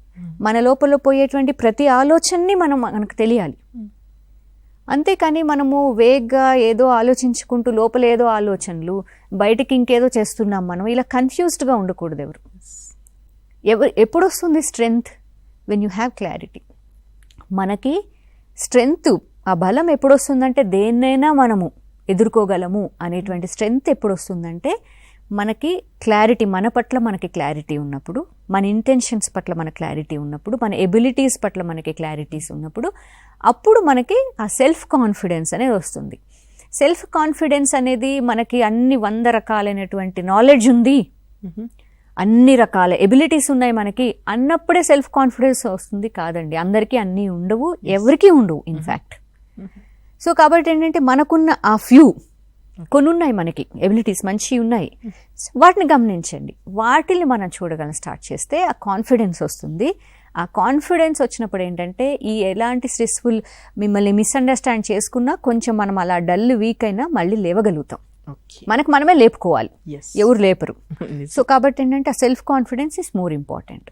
మన లోపల పోయేటువంటి ప్రతి ఆలోచనని మనకు తెలియాలి. అంతేకాని మనము వేగ్గా ఏదో ఆలోచించుకుంటూ లోపల ఏదో ఆలోచనలు, బయటికి ఇంకేదో చేస్తున్నాం, మనం ఇలా కన్ఫ్యూజ్డ్గా ఉండకూడదు. ఎప్పుడు వస్తుంది strength? When you have clarity. మనకి స్ట్రెంగ్త్, ఆ బలం ఎప్పుడు వస్తుందంటే దేన్నైనా మనము ఎదుర్కోగలము అనేటువంటి స్ట్రెంగ్త్ ఎప్పుడు వస్తుందంటే మనకి క్లారిటీ, మన పట్ల మనకి క్లారిటీ ఉన్నప్పుడు, మన ఇంటెన్షన్స్ పట్ల మన క్లారిటీ ఉన్నప్పుడు, మన ఎబిలిటీస్ పట్ల మనకి క్లారిటీస్ ఉన్నప్పుడు, అప్పుడు మనకి ఆ సెల్ఫ్ కాన్ఫిడెన్స్ అనేది వస్తుంది. సెల్ఫ్ కాన్ఫిడెన్స్ అనేది మనకి అన్ని 100 రకాలైనటువంటి నాలెడ్జ్ ఉంది, అన్ని రకాల ఎబిలిటీస్ ఉన్నాయి మనకి అన్నప్పుడే సెల్ఫ్ కాన్ఫిడెన్స్ వస్తుంది. కాదండి, అందరికీ అన్నీ ఉండవు, ఎవరికీ ఉండవు ఇన్ఫ్యాక్ట్. సో కాబట్టి ఏంటంటే మనకున్న ఆ ఫ్యూ కొన్ని ఉన్నాయి మనకి ఎబిలిటీస్, మంచి ఉన్నాయి, వాటిని గమనించండి. వాటిని మనం చూడగలం స్టార్ట్ చేస్తే ఆ కాన్ఫిడెన్స్ వస్తుంది. ఆ కాన్ఫిడెన్స్ వచ్చినప్పుడు ఏంటంటే ఈ ఎలాంటి స్ట్రెస్ఫుల్ మిమ్మల్ని మిస్అండర్స్టాండ్ చేసుకున్నా కొంచెం మనం అలా డల్ వీక్ అయినా మళ్ళీ లేవగలుగుతాం. మనమే లేపుకోవాలి, ఎవరు లేపరు. సో కాబట్టి ఏంటంటే ఆ self confidence is more important.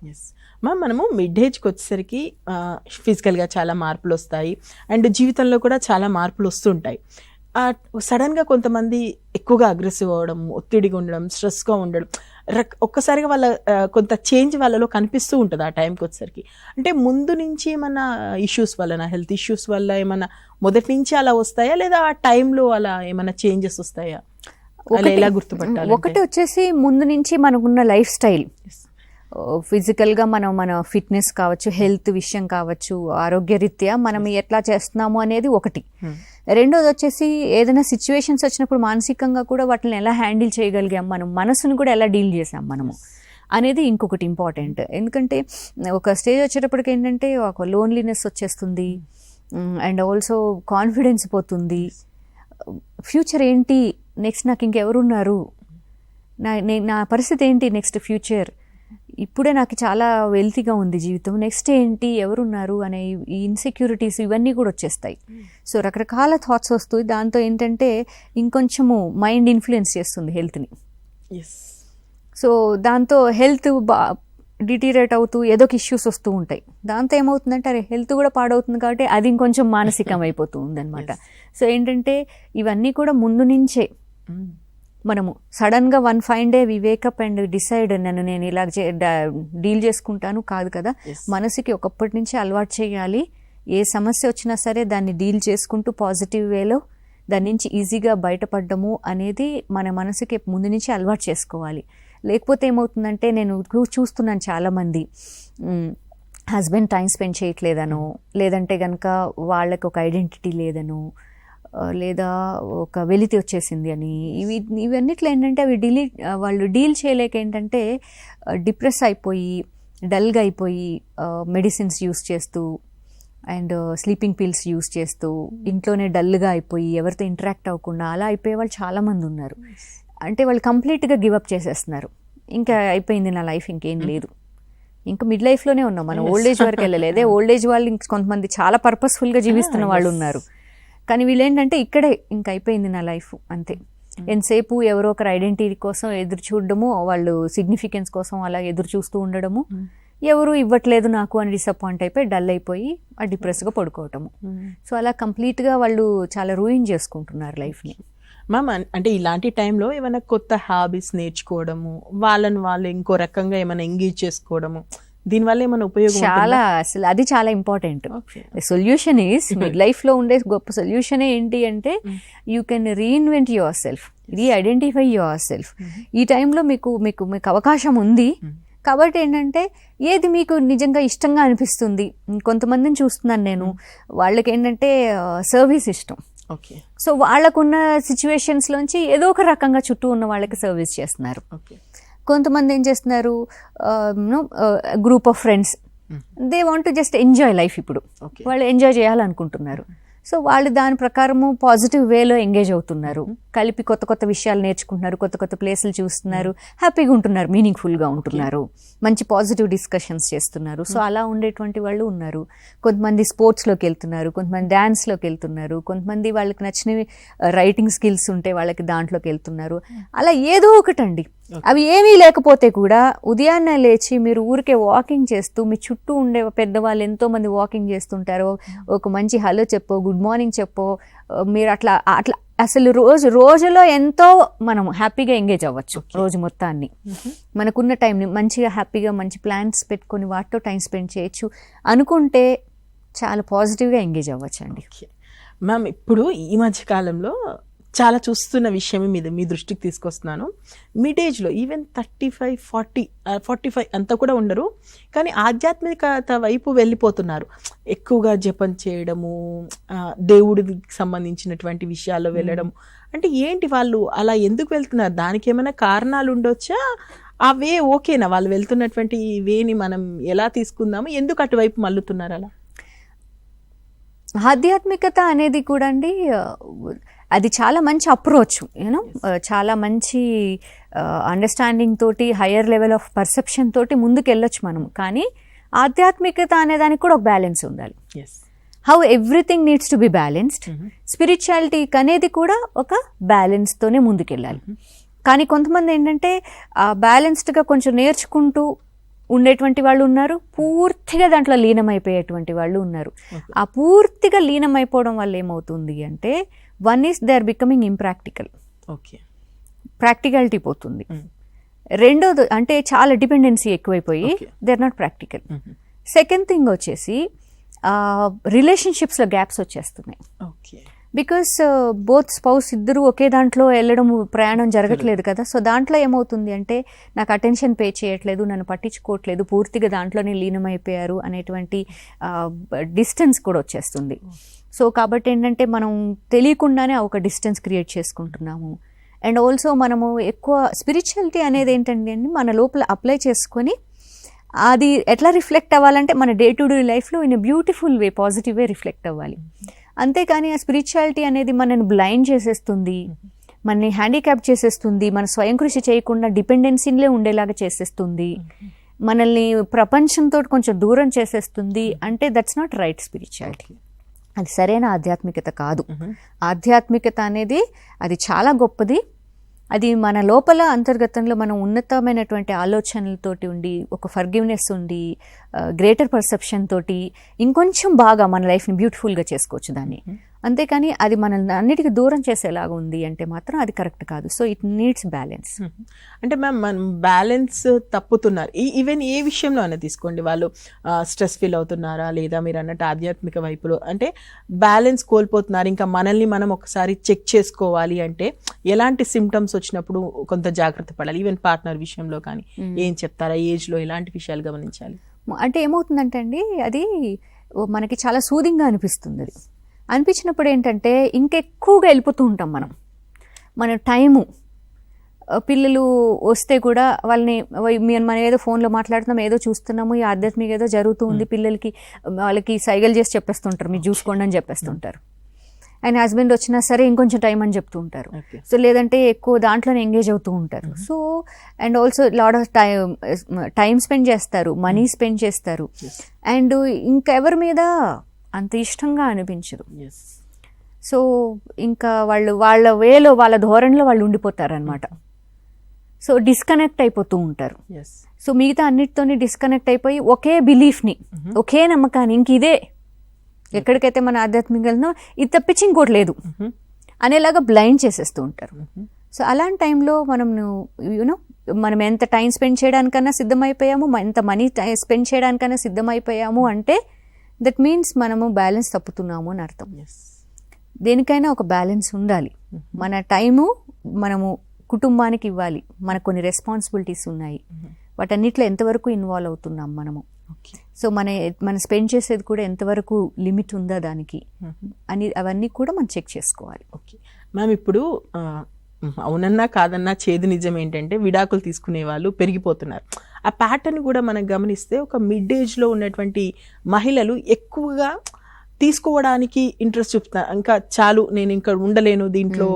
మనము మిడ్ ఏజ్కి వచ్చేసరికి ఫిజికల్గా చాలా మార్పులు వస్తాయి అండ్ జీవితంలో కూడా చాలా మార్పులు వస్తుంటాయి. సడన్గా కొంతమంది ఎక్కువగా అగ్రెసివ్ అవ్వడం, ఒత్తిడిగా ఉండడం, స్ట్రెస్గా ఉండడం, ఒక్కసారిగా వాళ్ళ కొంత చేంజ్ వాళ్ళలో కనిపిస్తూ ఉంటుంది ఆ టైంకి వచ్చేసరికి. అంటే ముందు నుంచి ఏమన్నా ఇష్యూస్ వలన, హెల్త్ ఇష్యూస్ వల్ల ఏమన్నా మొదటి నుంచి అలా వస్తాయా, లేదా ఆ టైంలో అలా ఏమన్నా చేంజెస్ వస్తాయా? ఎలా గుర్తుపట్టాలి? ఒకటి వచ్చేసి ముందు నుంచి మనకున్న లైఫ్ స్టైల్, ఫిజికల్గా మన ఫిట్నెస్ కావచ్చు, హెల్త్ విషయం కావచ్చు, ఆరోగ్యరీత్యా మనం ఎట్లా చేస్తున్నాము అనేది ఒకటి. రెండోది వచ్చేసి ఏదైనా సిచ్యువేషన్స్ వచ్చినప్పుడు మానసికంగా కూడా వాటిని ఎలా హ్యాండిల్ చేయగలిగాం, మనం మనసును కూడా ఎలా డీల్ చేసాం మనము అనేది ఇంకొకటి ఇంపార్టెంట్. ఎందుకంటే ఒక స్టేజ్ వచ్చేటప్పటికి ఏంటంటే ఒక లోన్లీనెస్ వచ్చేస్తుంది అండ్ ఆల్సో కాన్ఫిడెన్స్ పోతుంది. ఫ్యూచర్ ఏంటి, నెక్స్ట్ నాకు ఇంకెవరున్నారు, నా పరిస్థితి ఏంటి, నెక్స్ట్ ఫ్యూచర్, ఇప్పుడే నాకు చాలా వెల్తీగా ఉంది జీవితం, నెక్స్ట్ ఏంటి, ఎవరున్నారు అనే ఈ ఇన్సెక్యూరిటీస్ ఇవన్నీ కూడా వచ్చేస్తాయి. సో రకరకాల థాట్స్ వస్తాయి. దాంతో ఏంటంటే ఇంకొంచెము మైండ్ ఇన్ఫ్లుయెన్స్ చేస్తుంది హెల్త్ని. సో దాంతో హెల్త్ డిటీరేట్ అవుతూ ఏదో ఒక ఇష్యూస్ వస్తూ ఉంటాయి. దాంతో ఏమవుతుందంటే అరే హెల్త్ కూడా పాడవుతుంది కాబట్టి అది ఇంకొంచెం మానసికం అయిపోతూ ఉందన్నమాట. సో ఏంటంటే ఇవన్నీ కూడా ముందు నుంచే మనము సడన్గా one fine day we wake up and decide నేను ఇలా డీల్ చేసుకుంటాను కాదు కదా. మనసుకి ఒకప్పటి నుంచి అలవాటు చేయాలి. ఏ సమస్య వచ్చినా సరే దాన్ని డీల్ చేసుకుంటూ పాజిటివ్ వేలో దాని నుంచి ఈజీగా బయటపడ్డము అనేది మన మనసుకి ముందు నుంచి అలవాటు చేసుకోవాలి. లేకపోతే ఏమవుతుందంటే నేను చూస్తున్నాను చాలామంది హస్బెండ్ టైం స్పెండ్ చేయట్లేదనో, లేదంటే కనుక వాళ్ళకి ఒక ఐడెంటిటీ లేదనో, లేదా ఒక వెలితి వచ్చేసింది అని, ఇవన్నిట్లో ఏంటంటే వాళ్ళు డీల్ చేయలేక ఏంటంటే డిప్రెస్ అయిపోయి డల్గా అయిపోయి మెడిసిన్స్ యూస్ చేస్తూ అండ్ స్లీపింగ్ పిల్స్ యూస్ చేస్తూ ఇంట్లోనే డల్గా అయిపోయి ఎవరితో ఇంటరాక్ట్ అవ్వకుండా అలా అయిపోయే వాళ్ళు చాలామంది ఉన్నారు. అంటే వాళ్ళు కంప్లీట్గా గివప్ చేసేస్తున్నారు, ఇంకా అయిపోయింది నా లైఫ్, ఇంకేం లేదు, ఇంకా మిడ్ లైఫ్లోనే ఉన్నాం మనం, ఓల్డ్ ఏజ్ వరకు వెళ్ళలేదే. ఓల్డ్ ఏజ్ వాళ్ళు కొంతమంది చాలా పర్పస్ఫుల్గా జీవిస్తున్న వాళ్ళు ఉన్నారు. కానీ వీళ్ళు ఏంటంటే ఇక్కడే ఇంకా అయిపోయింది నా లైఫ్ అంతే. ఎంతసేపు ఎవరో ఒకరు ఐడెంటిటీ కోసం ఎదురు చూడడము, వాళ్ళు సిగ్నిఫికెన్స్ కోసం అలా ఎదురు చూస్తూ ఉండడము, ఎవరు ఇవ్వట్లేదు నాకు అని డిసప్పాయింట్ అయిపోయి డల్ అయిపోయి ఆ డిప్రెస్గా పడుకోవటము. సో అలా కంప్లీట్గా వాళ్ళు చాలా రూయిన్ చేసుకుంటున్నారు లైఫ్ని. మ్యామ్, అంటే ఇలాంటి టైంలో ఏమైనా కొత్త హ్యాబిట్స్ నేర్చుకోవడము, వాళ్ళు ఇంకో రకంగా ఏమైనా ఎంగేజ్ చేసుకోవడము, దీనివల్ల ఏమైనా ఉపయోగం చాలా, అసలు అది చాలా ఇంపార్టెంట్. సొల్యూషన్ ఈస్ మిడ్ లైఫ్లో ఉండే గొప్ప సొల్యూషన్ ఏంటి అంటే you can reinvent yourself, reidentify yourself. ఈ టైంలో మీకు మీకు మీకు అవకాశం ఉంది కాబట్టి ఏంటంటే ఏది మీకు నిజంగా ఇష్టంగా అనిపిస్తుంది. కొంతమందిని చూస్తున్నాను నేను, వాళ్ళకి ఏంటంటే సర్వీస్ ఇష్టం. సో వాళ్ళకున్న సిచ్యువేషన్స్లోంచి ఏదో ఒక రకంగా చుట్టూ ఉన్న వాళ్ళకి సర్వీస్ చేస్తున్నారు. కొంతమంది ఏం చేస్తున్నారు, group of friends, they want to just enjoy life. ఇప్పుడు వాళ్ళు ఎంజాయ్ చేయాలనుకుంటున్నారు. సో వాళ్ళు దాని ప్రకారము పాజిటివ్ వేలో ఎంగేజ్ అవుతున్నారు, కలిపి కొత్త కొత్త విషయాలు నేర్చుకుంటున్నారు, కొత్త కొత్త ప్లేసులు చూస్తున్నారు, హ్యాపీగా ఉంటున్నారు, మీనింగ్ఫుల్గా ఉంటున్నారు, మంచి పాజిటివ్ డిస్కషన్స్ చేస్తున్నారు. సో అలా ఉండేటువంటి వాళ్ళు ఉన్నారు. కొంతమంది స్పోర్ట్స్లోకి వెళ్తున్నారు, కొంతమంది డ్యాన్స్లోకి వెళ్తున్నారు, కొంతమంది వాళ్ళకి నచ్చినవి రైటింగ్ స్కిల్స్ ఉంటే వాళ్ళకి దాంట్లోకి వెళ్తున్నారు. అలా ఏదో ఒకటండి. అవి ఏమీ లేకపోతే కూడా ఉదయాన్నే లేచి మీరు ఊరికే వాకింగ్ చేస్తూ, మీ చుట్టూ ఉండే పెద్దవాళ్ళు ఎంతోమంది వాకింగ్ చేస్తుంటారు, ఒక మంచి హలో చెప్పో, గుడ్ మార్నింగ్ చెప్పో, మీరు అట్లా అట్లా అసలు రోజులో ఎంతో మనం హ్యాపీగా ఎంగేజ్ అవ్వచ్చు. రోజు మొత్తాన్ని మనకున్న టైంని మంచిగా హ్యాపీగా మంచి ప్లాన్స్ పెట్టుకొని వాటితో టైం స్పెండ్ చేయొచ్చు అనుకుంటే చాలా పాజిటివ్గా ఎంగేజ్ అవ్వచ్చు అండి. మ్యామ్, ఇప్పుడు ఈ మధ్య కాలంలో చాలా చూస్తున్న విషయం మీద మీ దృష్టికి తీసుకొస్తున్నాను. మిడ్ ఏజ్లో ఈవెన్ 35, 40, 45 అంతా కూడా ఉండరు, కానీ ఆధ్యాత్మికత వైపు వెళ్ళిపోతున్నారు. ఎక్కువగా జపం చేయడము, దేవుడికి సంబంధించినటువంటి విషయాల్లో వెళ్ళడం. అంటే ఏంటి వాళ్ళు అలా ఎందుకు వెళ్తున్నారు? దానికి ఏమైనా కారణాలు ఉండొచ్చా? ఆ వే ఓకేనా? వాళ్ళు వెళ్తున్నటువంటి వేని మనం ఎలా తీసుకుందాము? ఎందుకు అటువైపు మళ్ళుతున్నారు అలా? ఆధ్యాత్మికత అనేది కూడా అండి, అది చాలా మంచి అప్రోచ్, యూనో, చాలా మంచి అండర్స్టాండింగ్ తోటి, హయ్యర్ లెవెల్ ఆఫ్ పర్సెప్షన్ తోటి ముందుకు వెళ్ళొచ్చు మనం. కానీ ఆధ్యాత్మికత అనే దానికి కూడా ఒక బ్యాలెన్స్ ఉండాలి. How everything needs to be balanced, స్పిరిచువాలిటీకి అనేది కూడా ఒక బ్యాలెన్స్తోనే ముందుకెళ్ళాలి. కానీ కొంతమంది ఏంటంటే ఆ బ్యాలెన్స్డ్గా కొంచెం నేర్చుకుంటూ ఉండేటువంటి వాళ్ళు ఉన్నారు, పూర్తిగా దాంట్లో లీనమైపోయేటువంటి వాళ్ళు ఉన్నారు. ఆ పూర్తిగా లీనమైపోవడం వల్ల ఏమవుతుంది అంటే, one is they are becoming impractical, practicality పోతుంది. రెండోది అంటే చాలా డిపెండెన్సీ ఎక్కువైపోయి they are not practical. Second thing వచ్చేసి రిలేషన్షిప్స్లో గ్యాప్స్ వచ్చేస్తున్నాయి. బికాస్ బోత్ స్పౌస్ ఇద్దరు ఒకే దాంట్లో వెళ్ళడం, ప్రయాణం జరగట్లేదు కదా. సో దాంట్లో ఏమవుతుంది అంటే, నాకు అటెన్షన్ పే చేయట్లేదు, నన్ను పట్టించుకోవట్లేదు, పూర్తిగా దాంట్లోనే లీనమైపోయారు అనేటువంటి డిస్టెన్స్ కూడా వచ్చేస్తుంది. సో కాబట్టి ఏంటంటే మనం తెలియకుండానే ఒక డిస్టెన్స్ క్రియేట్ చేసుకుంటున్నాము. అండ్ ఆల్సో మనము ఎక్కువ స్పిరిచువాలిటీ అనేది ఏంటంటే అండి, మన లోపల అప్లై చేసుకొని అది ఎట్లా రిఫ్లెక్ట్ అవ్వాలంటే మన డే టు డే లైఫ్లో in a beautiful way, positive way reflect అవ్వాలి. అంతేకాని ఆ స్పిరిచువాలిటీ అనేది మనల్ని బ్లైండ్ చేసేస్తుంది, మనని హ్యాండిక్యాప్ చేసేస్తుంది, మన స్వయం కృషి చేయకుండా డిపెండెన్సీలే ఉండేలాగా చేసేస్తుంది, మనల్ని ప్రపంచంతో కొంచెం దూరం చేసేస్తుంది. అంటే దట్స్ నాట్ రైట్ స్పిరిచువాలిటీ. అది సరైన ఆధ్యాత్మికత కాదు. ఆధ్యాత్మికత అనేది అది చాలా గొప్పది. అది మన లోపల అంతర్గతంలో మనం ఉన్నతమైనటువంటి ఆలోచనలతోటి ఉండి, ఒక ఫర్గివ్నెస్ ఉండి, గ్రేటర్ పర్సెప్షన్ తోటి ఇంకొంచెం బాగా మన లైఫ్ని బ్యూటిఫుల్గా చేసుకోవచ్చు దాన్ని. అంతేకాని అది మనల్ని అన్నిటికీ దూరం చేసేలాగా ఉంది అంటే మాత్రం అది కరెక్ట్ కాదు. So it needs balance. అంటే మ్యామ్, మనం బ్యాలెన్స్ తప్పుతున్నారు. ఈవెన్ ఏ విషయంలో అయినా తీసుకోండి, వాళ్ళు స్ట్రెస్ ఫీల్ అవుతున్నారా, లేదా మీరు అన్నట్టు ఆధ్యాత్మిక వైపులో అంటే బ్యాలెన్స్ కోల్పోతున్నారు. ఇంకా మనల్ని మనం ఒకసారి చెక్ చేసుకోవాలి అంటే ఎలాంటి సిమ్టమ్స్ వచ్చినప్పుడు కొంత జాగ్రత్త పడాలి? ఈవెన్ పార్ట్నర్ విషయంలో కానీ ఏం చెప్తారా? ఏజ్లో ఎలాంటి విషయాలు గమనించాలి? అంటే ఏమవుతుందంటే అండి, అది మనకి చాలా సూదింగ్గా అనిపిస్తుంది. అది అనిపించినప్పుడు ఏంటంటే ఇంకెక్కువగా వెళ్ళిపోతూ ఉంటాం మన టైము. పిల్లలు వస్తే కూడా వాళ్ళని మనం ఏదో ఫోన్లో మాట్లాడుతున్నాం, ఏదో చూస్తున్నాము, ఈ ఆధ్యాత్మిక ఏదో జరుగుతూ ఉంది, పిల్లలకి వాళ్ళకి సైగలు చేసి చెప్పేస్తుంటారు, మీరు చూసుకోండి అని చెప్పేస్తుంటారు. అండ్ హస్బెండ్ వచ్చినా సరే ఇంకొంచెం టైం అని చెప్తూ ఉంటారు. సో లేదంటే ఎక్కువ దాంట్లోనే ఎంగేజ్ అవుతూ ఉంటారు. So and also lot of time spend చేస్తారు, మనీ స్పెండ్ చేస్తారు, అండ్ ఇంకెవరి మీద అంత ఇష్టంగా అనిపించదు. సో ఇంకా వాళ్ళు వాళ్ళ వేలో వాళ్ళ ధోరణిలో వాళ్ళు ఉండిపోతారు అనమాట. సో డిస్కనెక్ట్ అయిపోతూ ఉంటారు. సో మిగతా అన్నిటితోని డిస్కనెక్ట్ అయిపోయి ఒకే బిలీఫ్ని, ఒకే నమ్మకాన్ని, ఇంక ఇదే ఎక్కడికైతే మన ఆధ్యాత్మికంగా ఇది తప్పించి ఇంకోటి లేదు అనేలాగా బ్లైండ్ చేసేస్తూ ఉంటారు. సో అలాంటి టైంలో మనం మనం ఎంత టైం స్పెండ్ చేయడానికన్నా సిద్ధమైపోయాము, ఎంత మనీ స్పెండ్ చేయడానికన్నా సిద్ధమైపోయాము అంటే దట్ మీన్స్ మనము బ్యాలెన్స్ తప్పుతున్నాము అని అర్థం. దేనికైనా ఒక బ్యాలెన్స్ ఉండాలి. మన టైము మనము కుటుంబానికి ఇవ్వాలి, మనకు కొన్ని రెస్పాన్సిబిలిటీస్ ఉన్నాయి, వాటన్నిటిలో ఎంతవరకు ఇన్వాల్వ్ అవుతున్నాం మనము. సో మనం స్పెండ్ చేసేది కూడా ఎంతవరకు లిమిట్ ఉందా దానికి అని అవన్నీ కూడా మనం చెక్ చేసుకోవాలి. ఓకే మ్యామ్, ఇప్పుడు అవునన్నా కాదన్నా చేదు నిజం ఏంటంటే విడాకులు తీసుకునే వాళ్ళు పెరిగిపోతున్నారు. ఆ ప్యాటర్న్ కూడా మనం గమనిస్తే ఒక మిడ్ ఏజ్లో ఉన్నటువంటి మహిళలు ఎక్కువగా తీసుకోవడానికి ఇంట్రెస్ట్ చూపుతున్నారు. ఇంకా చాలు, నేను ఇంకా ఉండలేను, దీంట్లో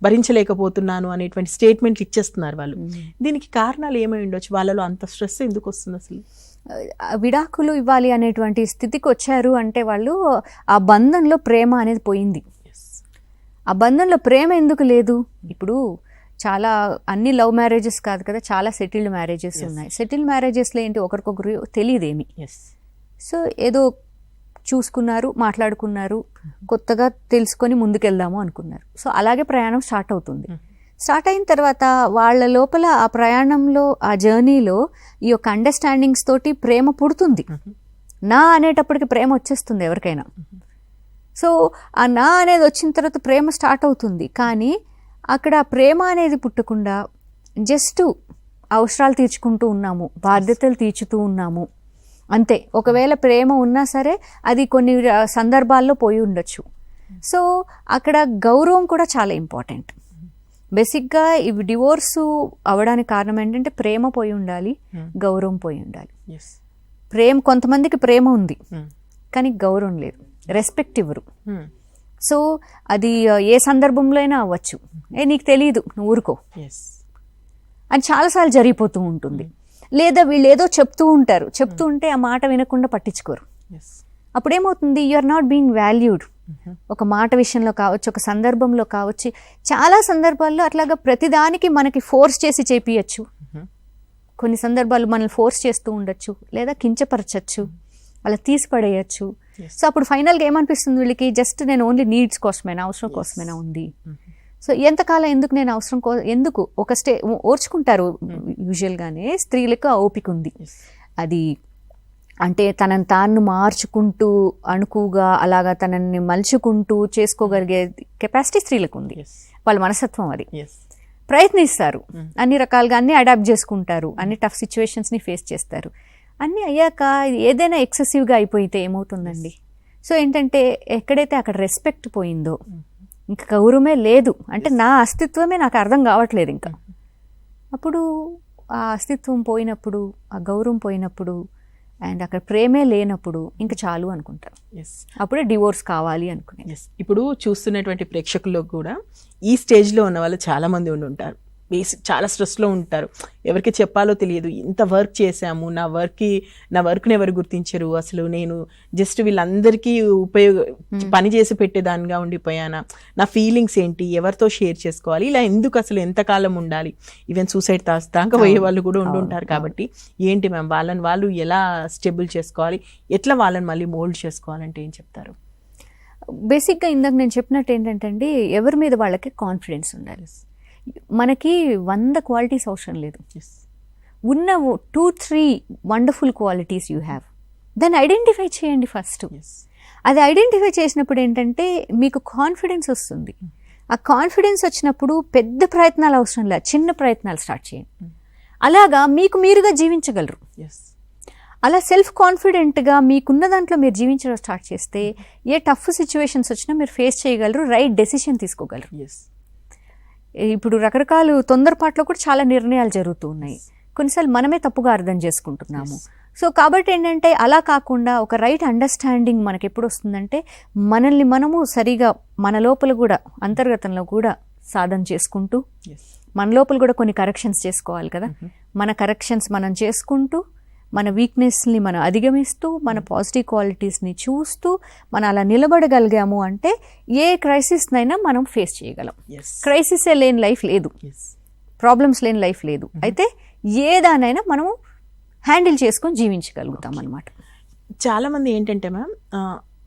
భరించలేకపోతున్నాను అనేటువంటి స్టేట్మెంట్లు ఇచ్చేస్తున్నారు వాళ్ళు. దీనికి కారణాలు ఏమై ఉండొచ్చు? వాళ్ళలో అంత స్ట్రెస్ ఎందుకు వస్తుంది అసలు? విడాకులు ఇవ్వాలి అనేటువంటి స్థితికి వచ్చారు అంటే వాళ్ళు ఆ బంధంలో ప్రేమ అనేది పోయింది. ఆ బంధంలో ప్రేమ ఎందుకు లేదు? ఇప్పుడు చాలా అన్ని లవ్ మ్యారేజెస్ కాదు కదా, చాలా సెటిల్డ్ మ్యారేజెస్ ఉన్నాయి. సెటిల్డ్ మ్యారేజెస్లో ఏంటి, ఒకరికొకరు తెలియదేమి. సో ఏదో చూసుకున్నారు, మాట్లాడుకున్నారు, కొత్తగా తెలుసుకొని ముందుకెళ్దాము అనుకున్నారు. సో అలాగే ప్రయాణం స్టార్ట్ అవుతుంది. స్టార్ట్ అయిన తర్వాత వాళ్ళ లోపల ఆ ప్రయాణంలో, ఆ జర్నీలో ఈ యొక్క అండర్స్టాండింగ్స్ తోటి ప్రేమ పుడుతుంది. నా అనేటప్పటికి ప్రేమ వచ్చేస్తుంది ఎవరికైనా. సో ఆ నా అనేది వచ్చిన తర్వాత ప్రేమ స్టార్ట్ అవుతుంది. కానీ అక్కడ ప్రేమ అనేది పుట్టకుండా జస్ట్ అవసరాలు తీర్చుకుంటూ ఉన్నాము, బాధ్యతలు తీర్చుతూ ఉన్నాము అంతే. ఒకవేళ ప్రేమ ఉన్నా సరే అది కొన్ని సందర్భాల్లో పోయి ఉండొచ్చు. సో అక్కడ గౌరవం కూడా చాలా ఇంపార్టెంట్. బేసిక్గా ఇవి డివోర్స్ అవ్వడానికి కారణం ఏంటంటే ప్రేమ పోయి ఉండాలి, గౌరవం పోయి ఉండాలి. కొంతమందికి ప్రేమ ఉంది కానీ గౌరవం లేదు, రెస్పెక్ట్ ఇవ్వరు. సో అది ఏ సందర్భంలో అయినా అవ్వచ్చు. నీకు తెలియదు, నువ్వు ఊరుకో అని చాలాసార్లు జరిగిపోతూ ఉంటుంది. లేదా వీళ్ళు ఏదో చెప్తూ ఉంటారు, చెప్తూ ఉంటే ఆ మాట వినకుండా పట్టించుకోరు. అప్పుడేమవుతుంది, you are not being valued. ఒక మాట విషయంలో కావచ్చు, ఒక సందర్భంలో కావచ్చు. చాలా సందర్భాల్లో అట్లాగా ప్రతిదానికి మనకి ఫోర్స్ చేసి చేపియచ్చు. కొన్ని సందర్భాలు మనల్ని ఫోర్స్ చేస్తూ ఉండొచ్చు, లేదా కించపరచచ్చు, అలా తీసిపడేయచ్చు. సో అప్పుడు ఫైనల్గా ఏమనిపిస్తుంది వీళ్ళకి, జస్ట్ నేను ఓన్లీ నీడ్స్ కోసమేనా, అవసరం కోసమేనా ఉంది. సో ఎంతకాలం ఎందుకు నేను అవసరం ఎందుకు ఒక ఓర్చుకుంటారు. యూజువల్గానే స్త్రీలకు ఆ ఓపిక ఉంది. అది అంటే తనని తాను మార్చుకుంటూ అణుకుగా అలాగా తనని మలుచుకుంటూ చేసుకోగలిగే కెపాసిటీ స్త్రీలకు ఉంది. వాళ్ళ మనస్తత్వం అది. ప్రయత్నిస్తారు, అన్ని రకాలుగా అన్ని అడాప్ట్ చేసుకుంటారు, అన్ని టఫ్ సిచ్యువేషన్స్ని ఫేస్ చేస్తారు. అన్నీ అయ్యాక ఏదైనా ఎక్సెసివ్గా అయిపోతే ఏమవుతుందండి? సో ఏంటంటే ఎక్కడైతే అక్కడ రెస్పెక్ట్ పోయిందో, ఇంకా గౌరవమే లేదు అంటే నా అస్తిత్వమే నాకు అర్థం కావట్లేదు ఇంకా. అప్పుడు ఆ అస్తిత్వం పోయినప్పుడు, ఆ గౌరవం పోయినప్పుడు, అండ్ అక్కడ ప్రేమే లేనప్పుడు ఇంకా చాలు అనుకుంటారు. అప్పుడే డివోర్స్ కావాలి అనుకునే. ఇప్పుడు చూస్తున్నటువంటి ప్రేక్షకుల్లో కూడా ఈ స్టేజ్లో ఉన్న వాళ్ళు చాలామంది ఉండి ఉంటారు. చాలా స్ట్రెస్లో ఉంటారు, ఎవరికి చెప్పాలో తెలియదు. ఇంత వర్క్ చేశాము, నా వర్క్ని ఎవరు గుర్తించరు, అసలు నేను జస్ట్ వీళ్ళందరికీ పని చేసి పెట్టేదానిగా ఉండిపోయానా, నా ఫీలింగ్స్ ఏంటి, ఎవరితో షేర్ చేసుకోవాలి, ఇలా ఎందుకు, అసలు ఎంతకాలం ఉండాలి, ఈవెన్ సూసైడ్ దాకా పోయే వాళ్ళు కూడా ఉండుంటారు. కాబట్టి ఏంటి మ్యామ్, వాళ్ళు ఎలా స్టేబుల్ చేసుకోవాలి, ఎట్లా వాళ్ళని మళ్ళీ మోల్డ్ చేసుకోవాలంటే ఏం చెప్తారు? బేసిక్గా ఇందాక నేను చెప్పినట్టు ఏంటంటే అండి, ఎవరి మీద వాళ్ళకి కాన్ఫిడెన్స్ ఉండాలి. మనకి 100 క్వాలిటీస్ అవసరం లేదు. ఉన్న 2-3 వండర్ఫుల్ క్వాలిటీస్ యూ హ్యావ్, దాన్ని ఐడెంటిఫై చేయండి ఫస్ట్. అది ఐడెంటిఫై చేసినప్పుడు ఏంటంటే మీకు కాన్ఫిడెన్స్ వస్తుంది. ఆ కాన్ఫిడెన్స్ వచ్చినప్పుడు పెద్ద ప్రయత్నాలు అవసరం లేదు, చిన్న ప్రయత్నాలు స్టార్ట్ చేయండి. అలాగా మీకు మీరుగా జీవించగలరు. అలా సెల్ఫ్ కాన్ఫిడెంట్గా మీకున్న దాంట్లో మీరు జీవించడం స్టార్ట్ చేస్తే ఏ టఫ్ సిచ్యువేషన్స్ వచ్చినా మీరు ఫేస్ చేయగలరు, రైట్ డెసిషన్ తీసుకోగలరు. ఇప్పుడు రకరకాల తొందరపాట్లో కూడా చాలా నిర్ణయాలు జరుగుతూ ఉన్నాయి. కొన్నిసార్లు మనమే తప్పుగా అర్థం చేసుకుంటున్నాము. సో కాబట్టి ఏంటంటే అలా కాకుండా ఒక రైట్ అండర్స్టాండింగ్ మనకి ఎప్పుడు వస్తుందంటే, మనల్ని మనము సరిగా మన లోపల కూడా అంతర్గతంలో కూడా సాధన చేసుకుంటూ, మన లోపల కూడా కొన్ని కరెక్షన్స్ చేసుకోవాలి కదా, మన కరెక్షన్స్ మనం చేసుకుంటూ మన వీక్నెస్ని మనం అధిగమిస్తూ మన పాజిటివ్ క్వాలిటీస్ని చూస్తూ మనం అలా నిలబడగలిగాము అంటే ఏ క్రైసిస్నైనా మనం ఫేస్ చేయగలం. క్రైసిసే లేని లైఫ్ లేదు, ప్రాబ్లమ్స్ లేని లైఫ్ లేదు. అయితే ఏ దానైనా మనం హ్యాండిల్ చేసుకొని జీవించగలుగుతాం అన్నమాట. చాలామంది ఏంటంటే మ్యామ్